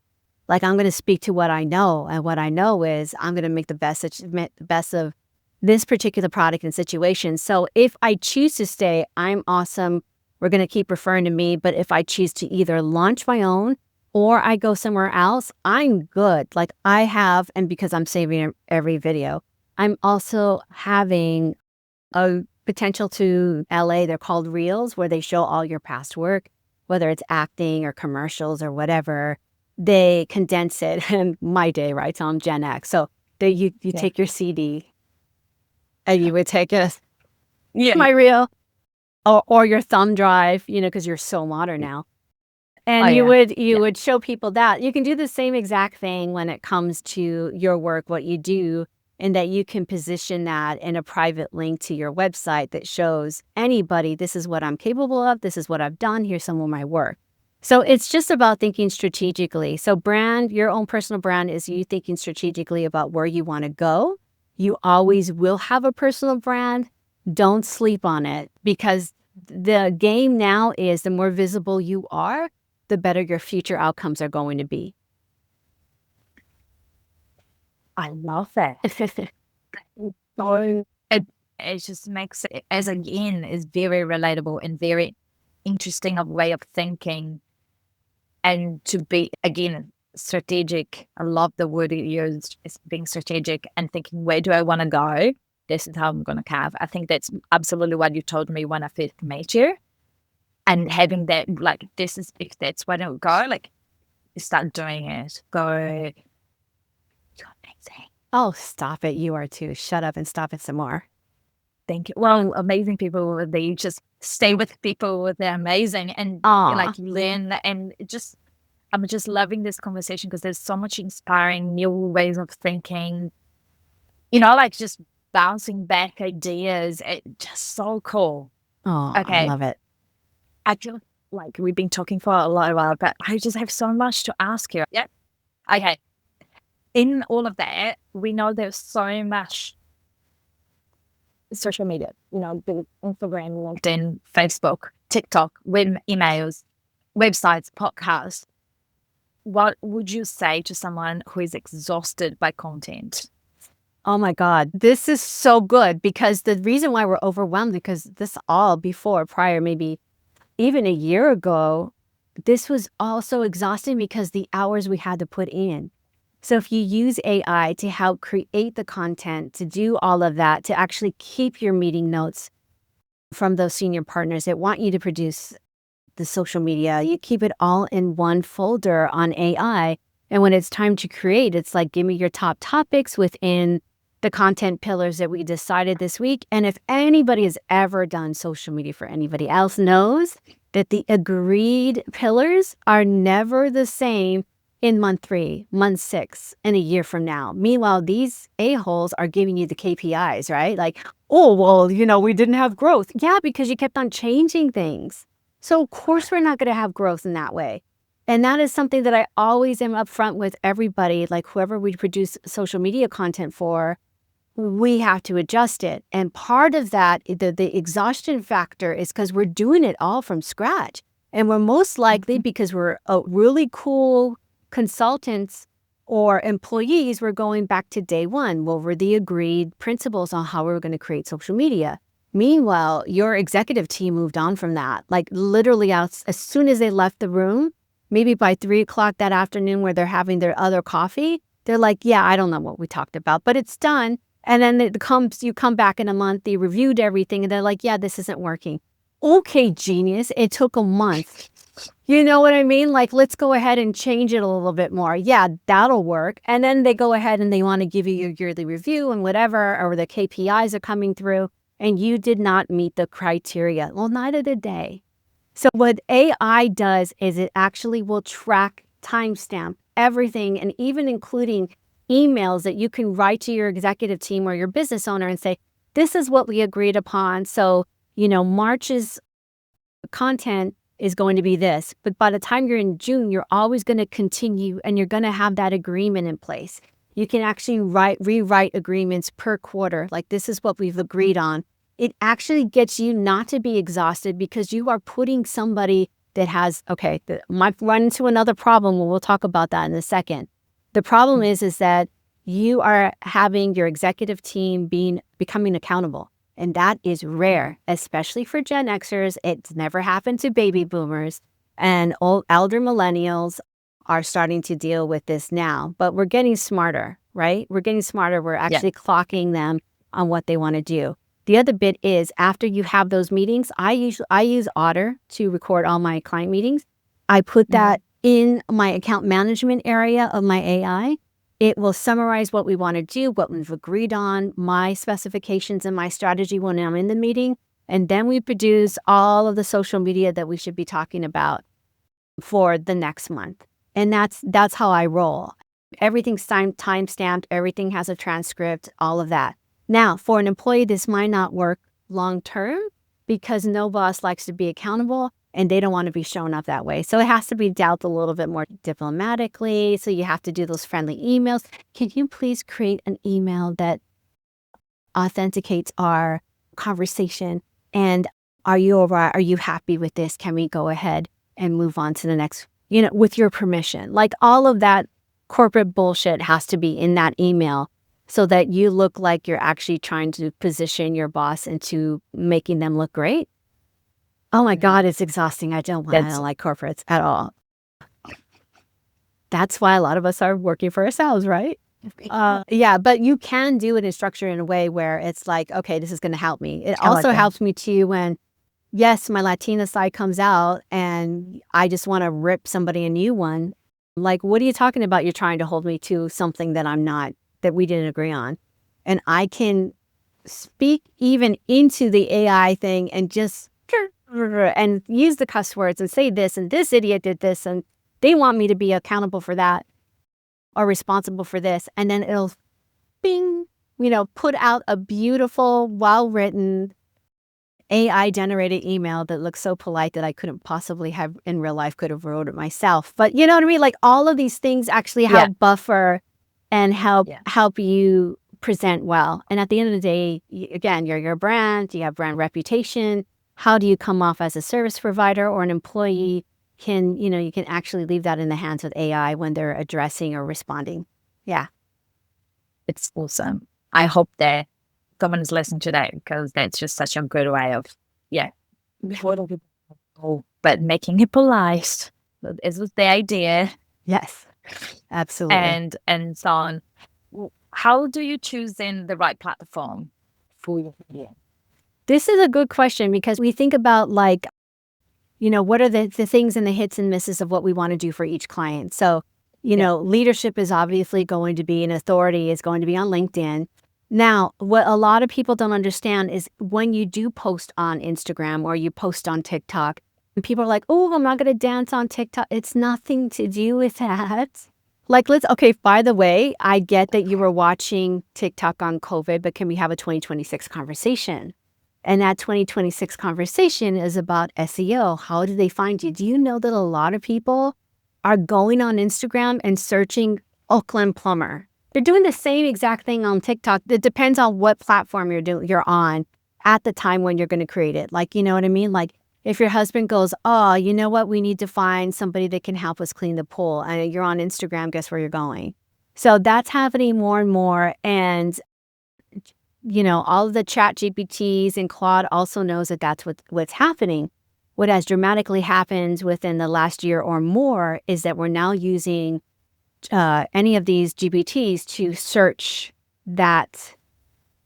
I'm going to speak to what I know. And what I know is I'm going to make the best of this particular product and situation. So if I choose to stay, I'm awesome. We're going to keep referring to me. But if I choose to either launch my own or I go somewhere else, I'm good. I have, and because I'm saving every video, I'm also having a potential to LA. They're called Reels, where they show all your past work, whether it's acting or commercials or whatever. They condense it in my day, right? So I'm Gen X. So you take your CD and you would take my reel or your thumb drive, because you're so modern now. And
Oh,
you
yeah.
would show people that. You can do the same exact thing when it comes to your work, what you do, and that you can position that in a private link to your website that shows anybody, this is what I'm capable of, this is what I've done, here's some of my work. So it's just about thinking strategically. So your own personal brand is you thinking strategically about where you want to go. You always will have a personal brand. Don't sleep on it, because the game now is the more visible you are, the better your future outcomes are going to be.
I love that. So it just makes it, as again, is very relatable and very interesting of way of thinking, and to be, again, strategic. I love the word you used, is being strategic and thinking, where do I want to go? This is how I'm going to carve. I think that's absolutely what you told me when I first met you. And having that, like, this is, if that's where I go, like, start doing it. Go. You're amazing.
Oh, stop it. You are too. Shut up and stop it some more.
Thank you. Well, amazing people, they just stay with people, they're amazing, and like learn, and I'm just loving this conversation because there's so much inspiring new ways of thinking, like just bouncing back ideas. It's just so cool.
Oh,
Okay.
I love it.
I feel like we've been talking for a lot of while, but I just have so much to ask you. Yeah. Okay. In all of that, we know there's so much social media, the Instagram, LinkedIn, Facebook, TikTok, web emails, websites, podcasts. What would you say to someone who is exhausted by content?
Oh my God, this is so good, because the reason why we're overwhelmed, because this all prior, maybe even a year ago, this was also exhausting because the hours we had to put in. So if you use AI to help create the content, to do all of that, to actually keep your meeting notes from those senior partners that want you to produce the social media, you keep it all in one folder on AI. And when it's time to create, it's like, give me your top topics within the content pillars that we decided this week. And if anybody has ever done social media for anybody else, knows that the agreed pillars are never the same in month 3, month 6, and a year from now. Meanwhile, these a-holes are giving you the KPIs, right? Like, oh, well, we didn't have growth. Yeah, because you kept on changing things. So of course we're not going to have growth in that way. And that is something that I always am upfront with everybody, like whoever we produce social media content for, we have to adjust it. And part of that, the exhaustion factor, is because we're doing it all from scratch. And we're most likely, because we're really cool consultants or employees, we're going back to day one. What were the agreed principles on how we were going to create social media? Meanwhile, your executive team moved on from that. Like literally as soon as they left the room, maybe by 3 o'clock that afternoon where they're having their other coffee, they're like, yeah, I don't know what we talked about, but it's done. And then you come back in a month, they reviewed everything, and they're like, yeah, this isn't working. Okay, genius. It took a month. You know what I mean? Like, let's go ahead and change it a little bit more. Yeah, that'll work. And then they go ahead and they want to give you your yearly review and whatever, or the KPIs are coming through, and you did not meet the criteria. Well, neither did they. So what AI does is it actually will track, timestamp everything, and even including emails that you can write to your executive team or your business owner and say, this is what we agreed upon. So, March's content is going to be this. But by the time you're in June, you're always going to continue and you're going to have that agreement in place. You can actually rewrite agreements per quarter. Like, this is what we've agreed on. It actually gets you not to be exhausted because you are putting somebody that has, might run into another problem. We'll talk about that in a second. The problem is that you are having your executive team becoming accountable. And that is rare, especially for Gen Xers. It's never happened to baby boomers, and elder millennials are starting to deal with this now. But we're getting smarter, right? We're getting smarter. We're actually clocking them on what they want to do. The other bit is, after you have those meetings, I use Otter to record all my client meetings. I put that in my account management area of my AI. It will summarize what we want to do, what we've agreed on, my specifications and my strategy when I'm in the meeting. And then we produce all of the social media that we should be talking about for the next month. And that's how I roll. Everything's time stamped, everything has a transcript, all of that. Now, for an employee, this might not work long term because no boss likes to be accountable and they don't want to be shown up that way. So it has to be dealt a little bit more diplomatically. So you have to do those friendly emails. Can you please create an email that authenticates our conversation? And are you all right? Are you happy with this? Can we go ahead and move on to the next, with your permission? Like all of that corporate bullshit has to be in that email so that you look like you're actually trying to position your boss into making them look great. Oh my God, it's exhausting. I don't like corporates at all. That's why a lot of us are working for ourselves, right? Yeah, but you can do it and structure in a way where it's like, okay, this is going to help me. It also helps me too when, yes, my Latina side comes out and I just want to rip somebody a new one. Like, what are you talking about? You're trying to hold me to something that I'm not, that we didn't agree on. And I can speak even into the AI thing and just and use the cuss words and say this, and this idiot did this, and they want me to be accountable for that or responsible for this. And then it'll bing, put out a beautiful, well-written AI generated email that looks so polite that I couldn't possibly have in real life, could have wrote it myself. But you know what I mean? Like all of these things actually help buffer and help you present well. And at the end of the day, again, you're your brand, you have brand reputation. How do you come off as a service provider or an employee? You can actually leave that in the hands of AI when they're addressing or responding. Yeah.
It's awesome. I hope that someone is listening to that because that's just such a good way of, but making it polite is the idea.
Yes, absolutely.
And so on. How do you choose then the right platform for your video?
This is a good question because we think about what are the things and the hits and misses of what we want to do for each client. So, leadership is obviously going to be, an authority is going to be on LinkedIn. Now, what a lot of people don't understand is when you do post on Instagram or you post on TikTok, and people are like, oh, I'm not going to dance on TikTok. It's nothing to do with that. By the way, I get that you were watching TikTok on COVID, but can we have a 2026 conversation? And that 2026 conversation is about SEO. How do they find you? Do you know that a lot of people are going on Instagram and searching Oakland plumber? They're doing the same exact thing on TikTok. It depends on what platform you're on at the time when you're going to create it. Like, you know what I mean? Like if your husband goes, oh, you know what? We need to find somebody that can help us clean the pool. And you're on Instagram, guess where you're going? So that's happening more and more. And all of the chat GPTs and Claude also knows that that's what's happening. What has dramatically happened within the last year or more is that we're now using any of these GPTs to search that,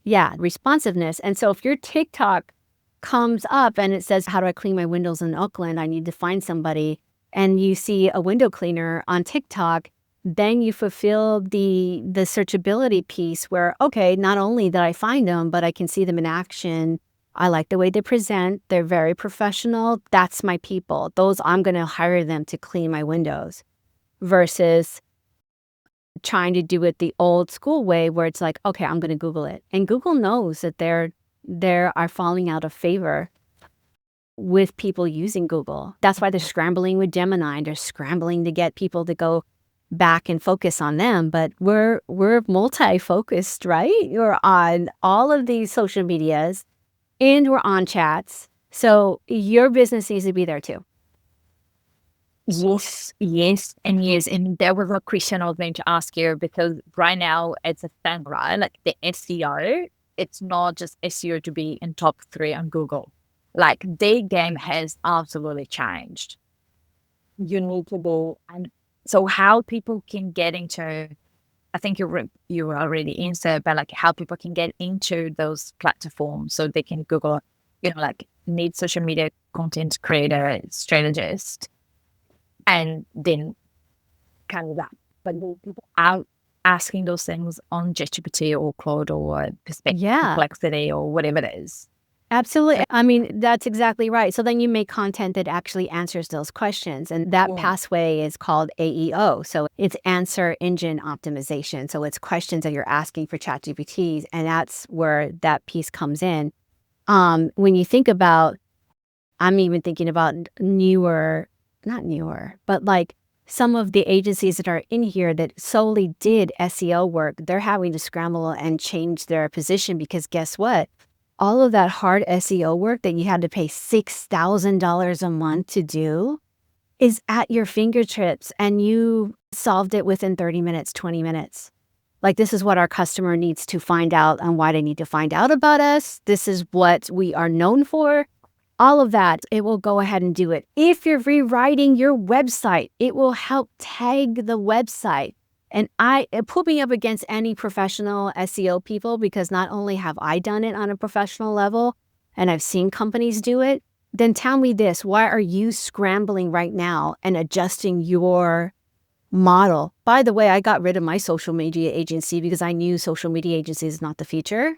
responsiveness. And so if your TikTok comes up and it says, how do I clean my windows in Oakland? I need to find somebody. And you see a window cleaner on TikTok, then you fulfill the searchability piece where, okay, not only did I find them, but I can see them in action. I like the way they present. They're very professional. That's my people. I'm going to hire them to clean my windows versus trying to do it the old school way where it's like, okay, I'm going to Google it. And Google knows that they are falling out of favor with people using Google. That's why they're scrambling with Gemini. They're scrambling to get people to go back and focus on them, but we're multi-focused, right? We're on all of these social medias and we're on chats. So your business needs to be there too.
Yes. And there was a question I was going to ask you because right now it's a thing, right? Like the SEO, it's not just SEO to be in top 3 on Google. Like their game has absolutely changed. You need to go and so how people can get into, I think you already answered, but like how people can get into those platforms so they can Google, need social media content creator, strategist, and then kind of that. But people are asking those things on ChatGPT or Claude or Perplexity or whatever it is.
Absolutely. I mean, that's exactly right. So then you make content that actually answers those questions. And that pathway is called AEO. So it's answer engine optimization. So it's questions that you're asking for ChatGPT. And that's where that piece comes in. When you think about, I'm even thinking about not newer, but like some of the agencies that are in here that solely did SEO work, they're having to scramble and change their position because guess what? All of that hard SEO work that you had to pay $6,000 a month to do is at your fingertips and you solved it within 30 minutes, 20 minutes. Like, this is what our customer needs to find out and why they need to find out about us. This is what we are known for. All of that, it will go ahead and do it. If you're rewriting your website, it will help tag the website. And it put me up against any professional SEO people because not only have I done it on a professional level and I've seen companies do it, then tell me this, why are you scrambling right now and adjusting your model? By the way, I got rid of my social media agency because I knew social media agency is not the future.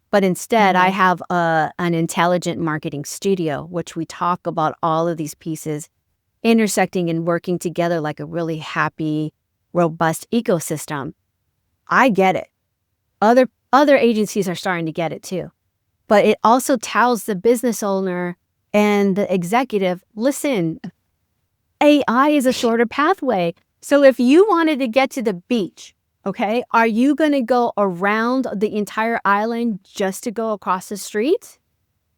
But instead, I have an intelligent marketing studio, which we talk about all of these pieces intersecting and working together like a really happy, robust ecosystem. I get it. Other agencies are starting to get it too. But it also tells the business owner and the executive, listen, AI is a shorter pathway. So if you wanted to get to the beach, okay, are you going to go around the entire island just to go across the street?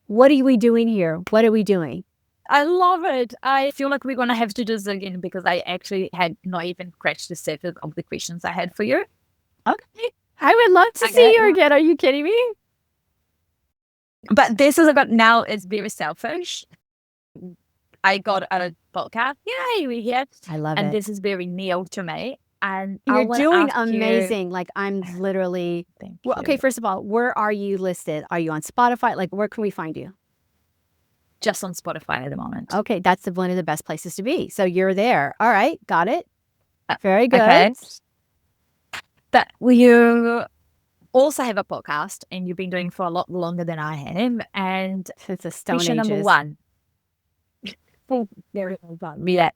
What are we doing here? What are we doing?
I love it. I feel like we're going to have to do this again because I actually had not even scratched the surface of the questions I had for you.
Okay. I would love to see you again. Are you kidding me?
But this is about now, it's very selfish. I got a podcast. Yay, we here.
I love
and
it.
And this is very new to me. And
you're doing amazing. Like, I'm literally, okay, first of all, where are you listed? Are you on Spotify? Like, where can we find you?
Just on Spotify at the moment.
Okay, that's one of the best places to be. So you're there. All right, got it. Very good.
Okay. But you also have a podcast, and you've been doing it for a lot longer than I have. And
it's a stone
question
ages.
number one. Very fun. Yeah.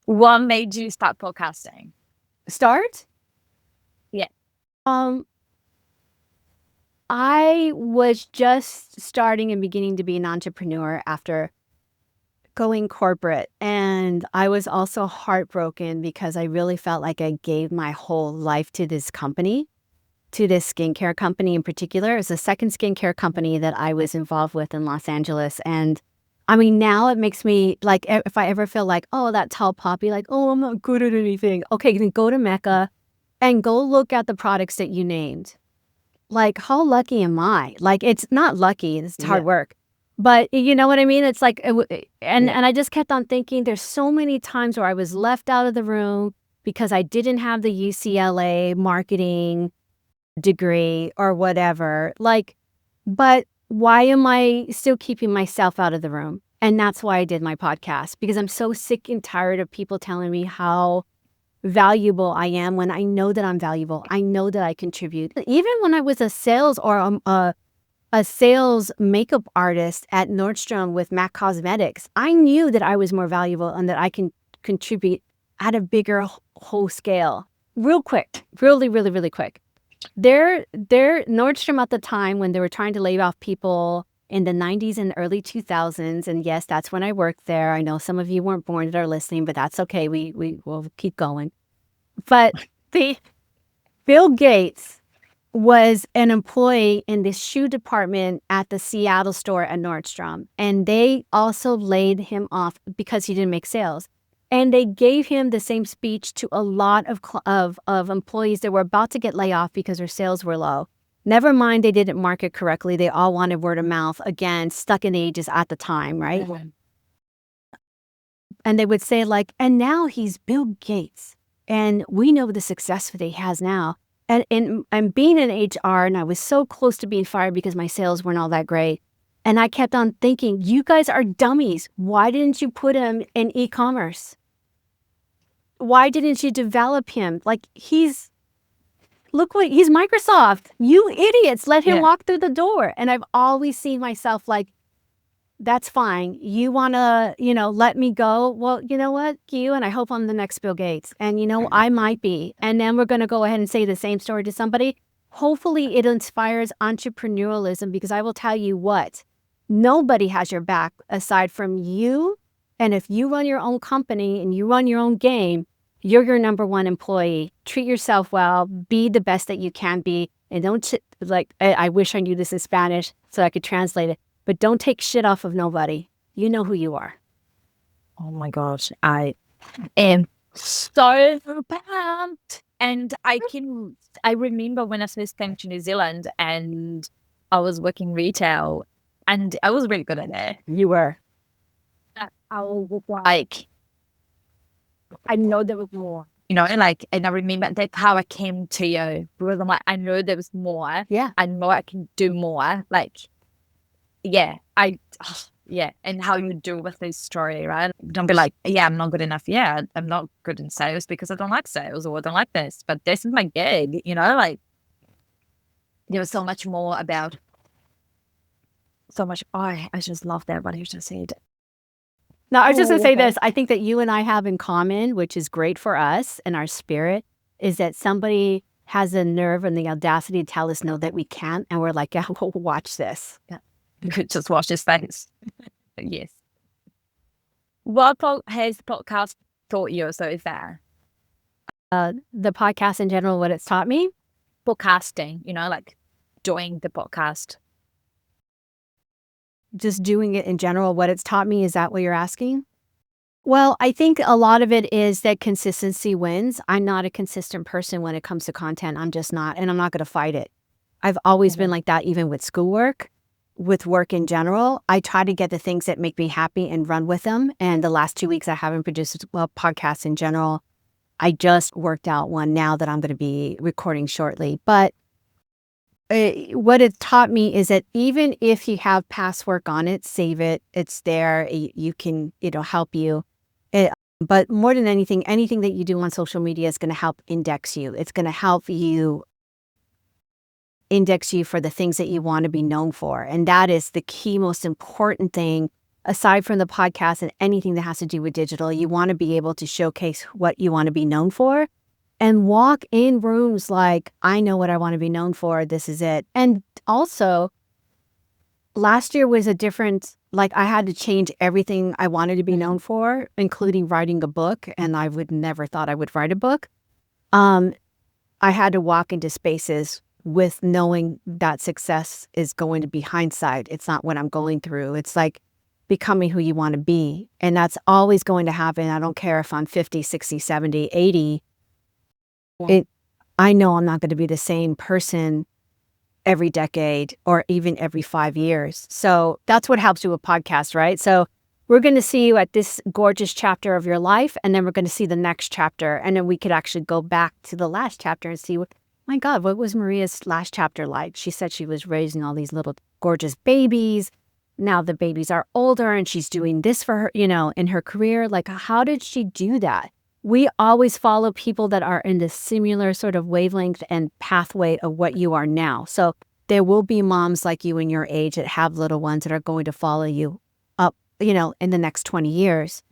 What made you start podcasting?
Start?
Yeah.
I was just starting and beginning to be an entrepreneur after going corporate. And I was also heartbroken because I really felt like I gave my whole life to this company, to this skincare company in particular. It's the second skincare company that I was involved with in Los Angeles. And I mean, now it makes me like, if I ever feel like, oh, that tall poppy, like, oh, I'm not good at anything. Okay, then go to Mecca and go look at the products that you named. Like, how lucky am I? Like, it's not lucky. It's hard work. But you know what I mean? It's like, and I just kept on thinking there's so many times where I was left out of the room because I didn't have the UCLA marketing degree or whatever. Like, but why am I still keeping myself out of the room? And that's why I did my podcast, because I'm so sick and tired of people telling me how valuable I am when I know that I'm valuable. I know that I contribute. Even when I was a sales or a sales makeup artist at Nordstrom with MAC Cosmetics, I knew that I was more valuable and that I can contribute at a bigger whole scale. Real quick, really, really, really quick. Their Nordstrom at the time when they were trying to lay off people in the 90s and early 2000s, and yes, that's when I worked there. I know some of you weren't born that are listening, but that's okay. We will keep going. But Bill Gates was an employee in the shoe department at the Seattle store at Nordstrom, and they also laid him off because he didn't make sales. And they gave him the same speech to a lot of employees that were about to get laid off because their sales were low. Never mind, they didn't market correctly. They all wanted word of mouth. Again, stuck in the ages at the time, right? Mm-hmm. And they would say like, and now he's Bill Gates. And we know the success that he has now. And I'm being in HR, and I was so close to being fired because my sales weren't all that great. And I kept on thinking, you guys are dummies. Why didn't you put him in e-commerce? Why didn't you develop him? Like, he's look what he's Microsoft. You idiots, let him
Yeah.
walk through the door. And I've always seen myself like, that's fine. You want to, let me go. Well, you know what, you, and I hope I'm the next Bill Gates. And, I might be. And then we're going to go ahead and say the same story to somebody. Hopefully it inspires entrepreneurialism, because I will tell you what, nobody has your back aside from you. And if you run your own company and you run your own game, you're your number one employee. Treat yourself well, be the best that you can be. And don't, I wish I knew this in Spanish so I could translate it, but don't take shit off of nobody. You know who you are.
Oh my gosh, I am so pumped. And I remember when I first came to New Zealand and I was working retail and I was really good at it.
You were.
I was like, I know there was more, and I remember that's how I came to you, because I'm like, I know there was more.
Yeah.
I know I can do more. Like, yeah, and how you do with this story, right? Don't be like, yeah, I'm not good enough. Yeah, I'm not good in sales because I don't like sales or I don't like this, but this is my gig, like there was so much more about so much. Oh, I just love that what you just said.
Now, I was just going to say
okay.
this. I think that you and I have in common, which is great for us and our spirit, is that somebody has the nerve and the audacity to tell us no, that we can't. And we're like, yeah, we'll watch this.
Yeah. You could just watch his face. Yes. What has the podcast taught you so far?
The podcast in general, what it's taught me?
Podcasting, like doing the podcast.
Just doing it in general, what it's taught me, is that what you're asking? Well, I think a lot of it is that consistency wins. I'm not a consistent person when it comes to content. I'm just not, and I'm not going to fight it. I've always been like that, even with schoolwork, with work in general. I try to get the things that make me happy and run with them. And the last 2 weeks, I haven't produced podcasts in general. I just worked out one now that I'm going to be recording shortly. But what it's taught me is that even if you have past work on it, save it. It's there. You can, help you. But more than anything that you do on social media is going to help index you. It's going to help you index you for the things that you want to be known for. And that is the key, most important thing, aside from the podcast and anything that has to do with digital. You want to be able to showcase what you want to be known for. And walk in rooms like, I know what I want to be known for. This is it. And also, last year was a different, I had to change everything I wanted to be known for, including writing a book. And I would never thought I would write a book. I had to walk into spaces with knowing that success is going to be hindsight. It's not what I'm going through. It's like becoming who you want to be. And that's always going to happen. I don't care if I'm 50, 60, 70, 80. I know I'm not going to be the same person every decade or even every 5 years. So that's what helps you with podcasts, right? So we're going to see you at this gorgeous chapter of your life, and then we're going to see the next chapter. And then we could actually go back to the last chapter and see my God, what was Maria's last chapter like? She said she was raising all these little gorgeous babies. Now the babies are older and she's doing this for her, in her career. How did she do that? We always follow people that are in the similar sort of wavelength and pathway of what you are now. So there will be moms like you in your age that have little ones that are going to follow you up, in the next 20 years.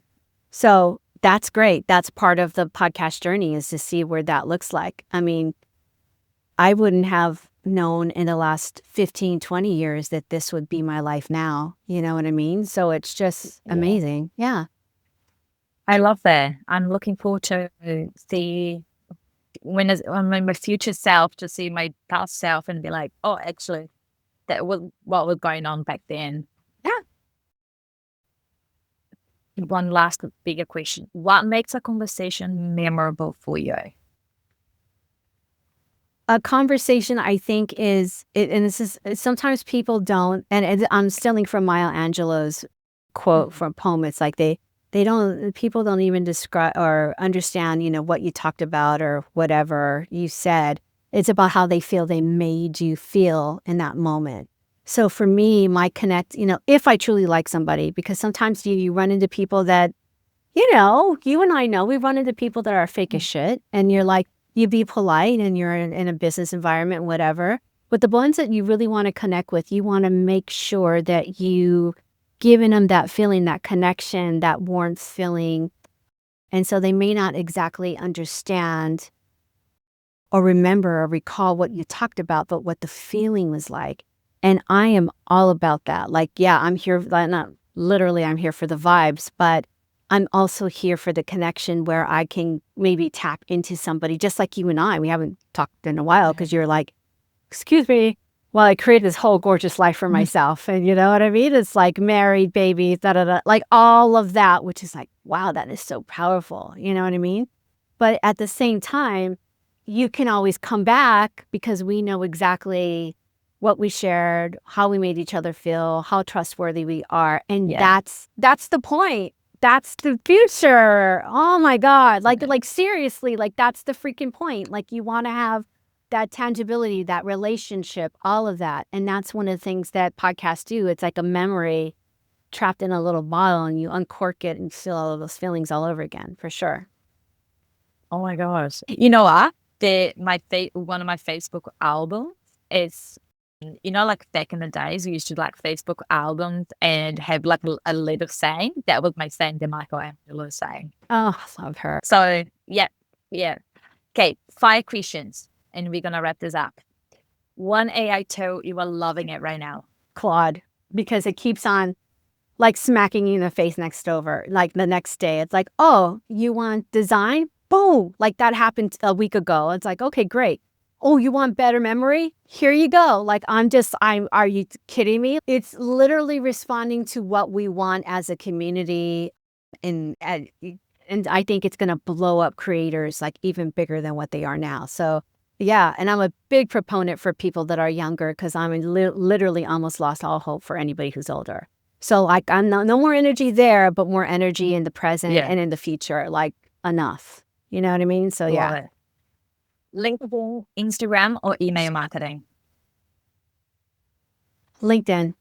So that's great. That's part of the podcast journey, is to see where that looks like. I mean, I wouldn't have known in the last 15, 20 years that this would be my life now. You know what I mean? So it's just amazing. Yeah.
I love that. I'm looking forward to see when my future self, to see my past self and be like, oh, actually, that was what was going on back then.
Yeah.
One last bigger question. What makes a conversation memorable for you?
A conversation, I think, and this is, sometimes people don't, and I'm stealing from Maya Angelou's quote from poem. It's like people don't even describe or understand, what you talked about or whatever you said. It's about how they feel they made you feel in that moment. So for me, my connect, if I truly like somebody, because sometimes you run into people that, you and I know, we run into people that are fake as shit. And you're like, you be polite and you're in a business environment, whatever. But the ones that you really want to connect with, you want to make sure that you giving them that feeling, that connection, that warmth feeling. And so they may not exactly understand or remember or recall what you talked about, but what the feeling was like. And I am all about that. Like, yeah, I'm here, not literally I'm here for the vibes, but I'm also here for the connection where I can maybe tap into somebody just like you and I. We haven't talked in a while because you're like, excuse me, while I created this whole gorgeous life for myself. And you know what I mean? It's like married, babies, da da da, like all of that, which is like, wow, that is so powerful. You know what I mean? But at the same time, you can always come back because we know exactly what we shared, how we made each other feel, how trustworthy we are. And that's the point. That's the future. Oh my God. Like seriously, like that's the freaking point. Like you want to have that tangibility, that relationship, all of that. And that's one of the things that podcasts do. It's like a memory trapped in a little bottle and you uncork it and feel all of those feelings all over again, for sure.
Oh my gosh. You know what? One of my Facebook albums is, like back in the days, we used to like Facebook albums and have like a little saying. That was my saying, the Michelangelo saying.
Oh, I love her.
So, yeah. Okay, 5 questions, and we're going to wrap this up. One AI tool, you are loving it right now.
Claude, because it keeps on like smacking you in the face next over. Like the next day, it's like, oh, you want design? Boom. Like that happened a week ago. It's like, okay, great. Oh, you want better memory? Here you go. Like are you kidding me? It's literally responding to what we want as a community. And I think it's going to blow up creators like even bigger than what they are now. So yeah. And I'm a big proponent for people that are younger because I'm literally almost lost all hope for anybody who's older. So like I'm no more energy there, but more energy in the present and in the future. Like enough. You know what I mean? So yeah.
LinkedIn, Instagram, or email marketing?
LinkedIn,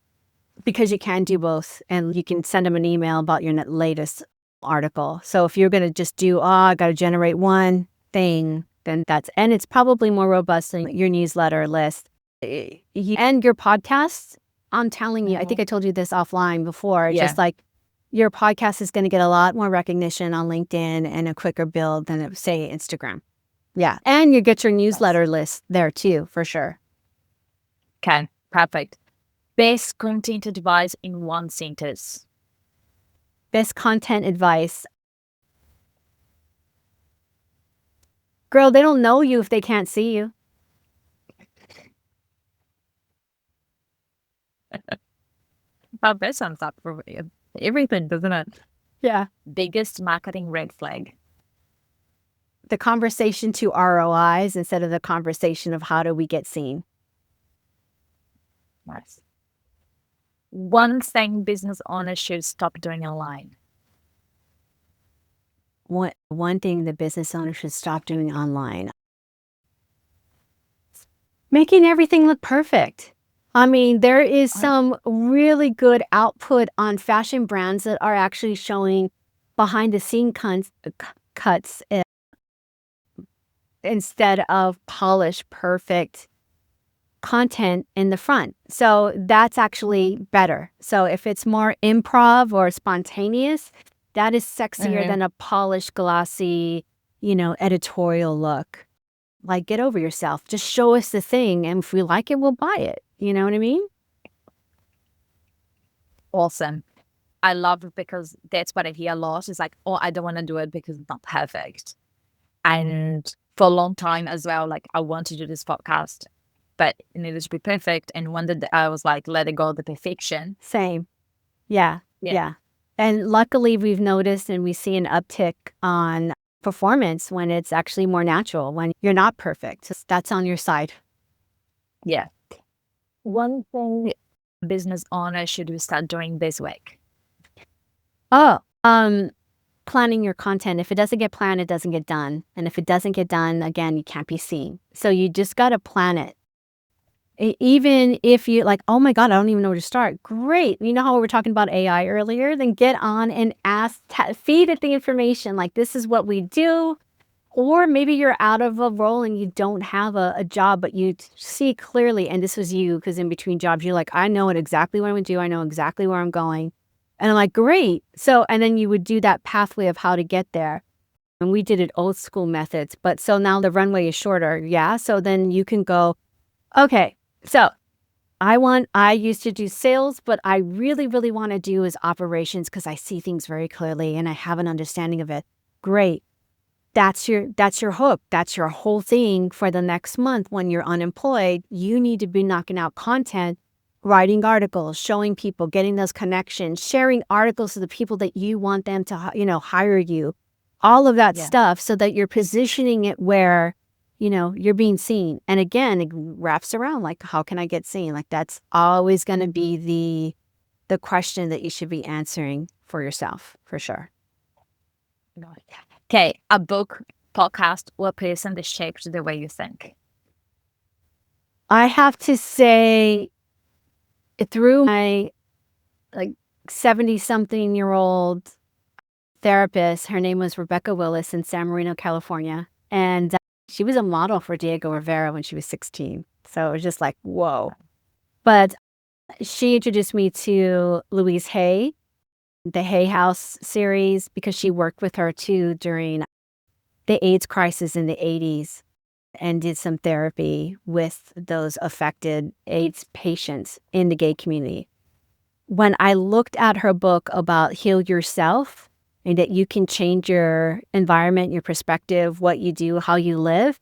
because you can do both and you can send them an email about your latest article. So if you're going to just do, I got to generate one thing, then and it's probably more robust than your newsletter list. And your podcasts, I'm telling you, I think I told you this offline before, just like your podcast is going to get a lot more recognition on LinkedIn and a quicker build than say Instagram. Yeah. And you get your newsletter list there too, for sure.
Okay, perfect. Best content advice in one sentence.
Best content advice. Girl, they don't know you if they can't see you.
Well, that sums up for everything, doesn't it?
Yeah.
Biggest marketing red flag.
The conversation to ROIs instead of the conversation of how do we get seen.
Nice. One thing business owners should stop doing online.
One thing the business owner should stop doing online. Making everything look perfect. I mean, there is some really good output on fashion brands that are actually showing behind the scene cuts instead of polished, perfect content in the front. So that's actually better. So if it's more improv or spontaneous, that is sexier than a polished, glossy, editorial look. Like, get over yourself. Just show us the thing. And if we like it, we'll buy it. You know what I mean?
Awesome. I love it because that's what I hear a lot. It's like, oh, I don't want to do it because it's not perfect. And for a long time as well, like I want to do this podcast, but it needed to be perfect. And one day I was like, let it go, the perfection.
Same. Yeah. And luckily we've noticed and we see an uptick on performance when it's actually more natural, when you're not perfect. That's on your side.
Yeah. One thing business owners should start doing this week.
Planning your content. If it doesn't get planned, it doesn't get done. And if it doesn't get done, again, you can't be seen. So you just got to plan it. Even if you like, oh my God, I don't even know where to start. Great. You know how we were talking about AI earlier? Then get on and feed it the information. Like, this is what we do. Or maybe you're out of a role and you don't have a job, but you see clearly, and this was you, because in between jobs, you're like, I know exactly what I'm going to do. I know exactly where I'm going. And I'm like, great. So, and then you would do that pathway of how to get there. And we did it old school methods. But so now the runway is shorter. Yeah. So then you can go, okay, so I used to do sales, but I really, really want to do is operations because I see things very clearly and I have an understanding of it. Great. That's your hook. That's your whole thing for the next month. When you're unemployed, you need to be knocking out content, writing articles, showing people, getting those connections, sharing articles to the people that you want them to, hire you, all of that stuff, so that you're positioning it where, you're being seen. And again, it wraps around like, how can I get seen? Like that's always going to be the question that you should be answering for yourself, for sure.
Okay, a book, podcast, or person that shaped the way you think.
I have to say, through my 70-something-year-old therapist, her name was Rebecca Willis in San Marino, California. And she was a model for Diego Rivera when she was 16. So it was just like, whoa. But she introduced me to Louise Hay, the Hay House series, because she worked with her too during the AIDS crisis in the 80s and did some therapy with those affected AIDS patients in the gay community. When I looked at her book about heal yourself and that you can change your environment, your perspective, what you do, how you live,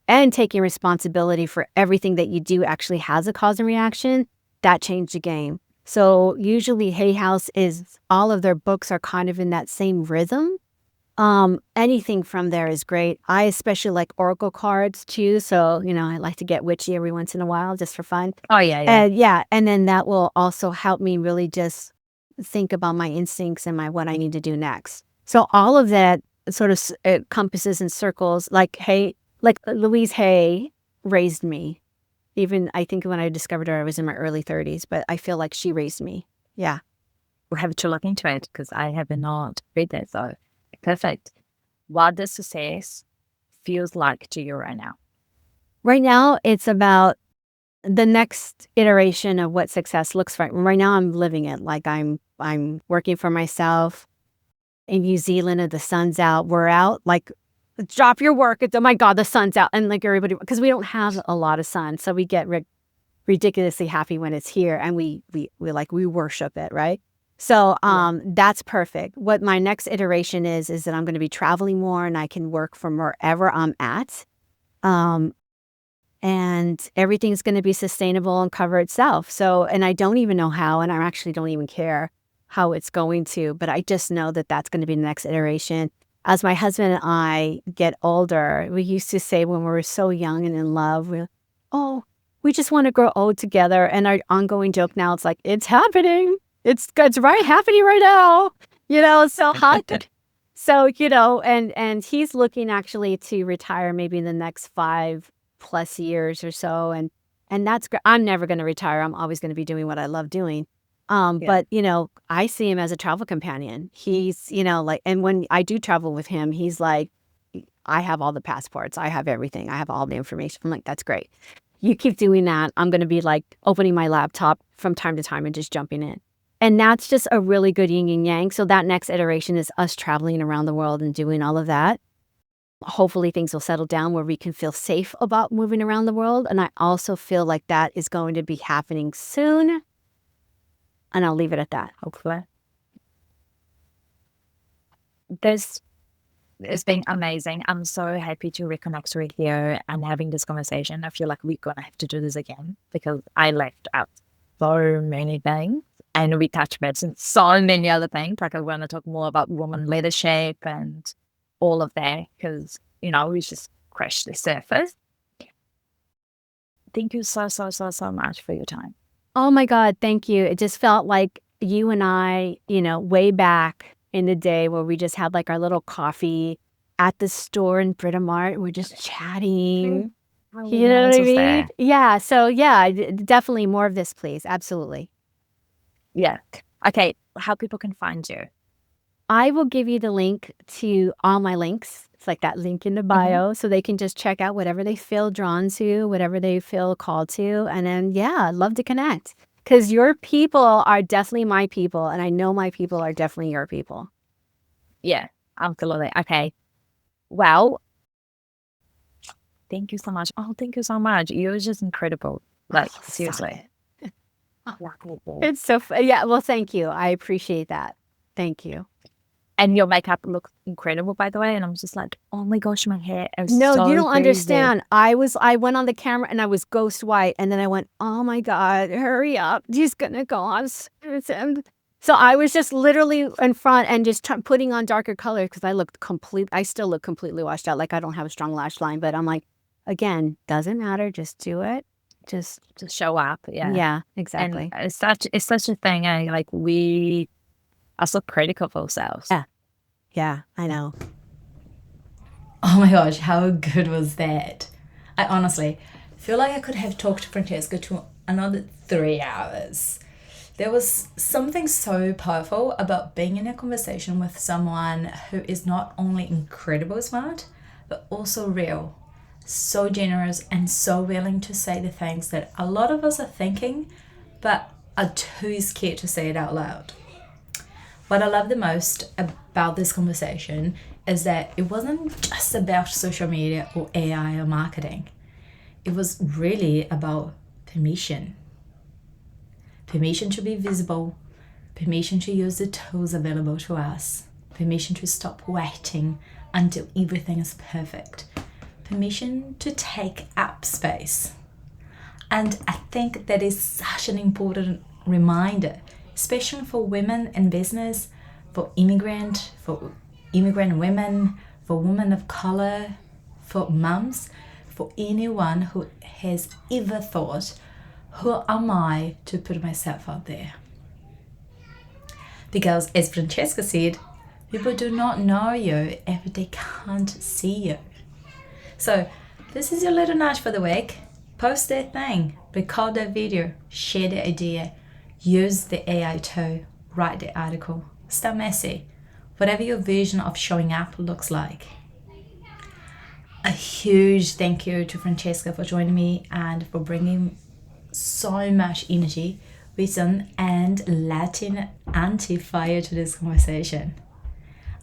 and taking responsibility for everything that you do actually has a cause and reaction, that changed the game. So usually Hay House is, all of their books are kind of in that same rhythm. Anything from there is great. I especially like oracle cards too. So, I like to get witchy every once in a while just for fun.
Oh, yeah.
And and then that will also help me really just think about my instincts and what I need to do next. So all of that sort of encompasses and circles like Louise Hay raised me. Even I think when I discovered her, I was in my early 30s, but I feel like she raised me. Yeah.
We'll have to look into it because I have not read that. So perfect. What does success feels like to you right now?
Right now, it's about the next iteration of what success looks like. Right now, I'm living it. Like I'm working for myself in New Zealand, and the sun's out. We're out. Like, drop your work. It's, oh my God, the sun's out, and like everybody, because we don't have a lot of sun, so we get ridiculously happy when it's here, and we worship it, right? So that's perfect. What my next iteration is that I'm going to be traveling more, and I can work from wherever I'm at. And everything's going to be sustainable and cover itself. So, and I don't even know how, and I actually don't even care how it's going to, but I just know that that's going to be the next iteration. As my husband and I get older, we used to say when we were so young and in love, we just want to grow old together. And our ongoing joke now, it's like, it's happening. It's right happening right now, so hot. So, and he's looking actually to retire maybe in the next 5+ years or so. And that's great. I'm never going to retire. I'm always going to be doing what I love doing. But, I see him as a travel companion. He's, and when I do travel with him, he's like, I have all the passports. I have everything. I have all the information. I'm like, that's great. You keep doing that. I'm going to be like opening my laptop from time to time and just jumping in. And that's just a really good yin and yang. So that next iteration is us traveling around the world and doing all of that. Hopefully things will settle down where we can feel safe about moving around the world. And I also feel like that is going to be happening soon. And I'll leave it at that, hopefully.
It's been amazing. I'm so happy to reconnect with you and having this conversation. I feel like we're going to have to do this again because I left out so many things and we touched base on so many other things. Like I want to talk more about woman leadership and all of that because, we just scratched the surface. Thank you so much for your time.
Oh my God, thank you. It just felt like you and I, way back in the day where we just had like our little coffee at the store in Brita Mart. We're just chatting. You know what I mean?
There.
Yeah. So yeah, definitely more of this, please. Absolutely.
Yeah. Okay. How people can find you?
I will give you the link to all my links. It's like that link in the bio, so they can just check out whatever they feel drawn to, whatever they feel called to. And then, yeah, I'd love to connect. Because your people are definitely my people. And I know my people are definitely your people.
Yeah, absolutely. Okay. Well, thank you so much. Oh, thank you so much. You're just incredible. Like,
Oh, stop
seriously.
it. It's so yeah, well, thank you. I appreciate that. Thank you.
And your makeup looks incredible, by the way. And I'm just like, oh my gosh, my hair is
No,
so
you don't
crazy.
understand. I went on the camera and I was ghost white, and then I went, oh my God, hurry up. He's gonna go on. So I was just literally in front and just putting on darker color because I still look completely washed out. Like I don't have a strong lash line, but I'm like, again, doesn't matter. Just do it. Just
show up.
yeah, exactly.
And it's such a thing. Like we are so critical of ourselves.
Yeah, I know.
Oh my gosh, how good was that? I honestly feel like I could have talked to Francesca to another 3 hours. There was something so powerful about being in a conversation with someone who is not only incredibly smart, but also real, so generous, and so willing to say the things that a lot of us are thinking, but are too scared to say it out loud. What I love the most about this conversation is that it wasn't just about social media or AI or marketing. It was really about permission. Permission to be visible, permission to use the tools available to us, permission to stop waiting until everything is perfect, permission to take up space. And I think that is such an important reminder, especially for women in business, for immigrant women, for women of color, for mums, for anyone who has ever thought, who am I to put myself out there? Because as Francesca said, people do not know you if they can't see you. So this is your little nudge for the week. Post that thing, record that video, share the idea, use the AI tool, write the article, start messy, whatever your version of showing up looks like. A huge thank you to Francesca for joining me and for bringing so much energy, wisdom, and Latin anti-fire to this conversation.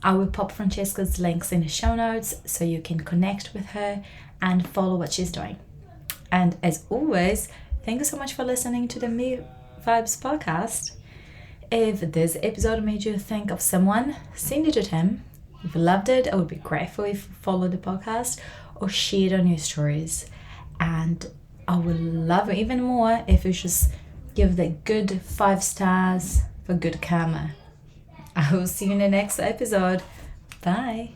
I will pop Francesca's links in the show notes so you can connect with her and follow what she's doing. And as always, thank you so much for listening to the Me Vibes podcast. If this episode made you think of someone, send it to them. If you loved it, I would be grateful if you followed the podcast or shared on your stories. And I would love it even more if you just give the good 5 stars for good karma. I will see you in the next episode. Bye.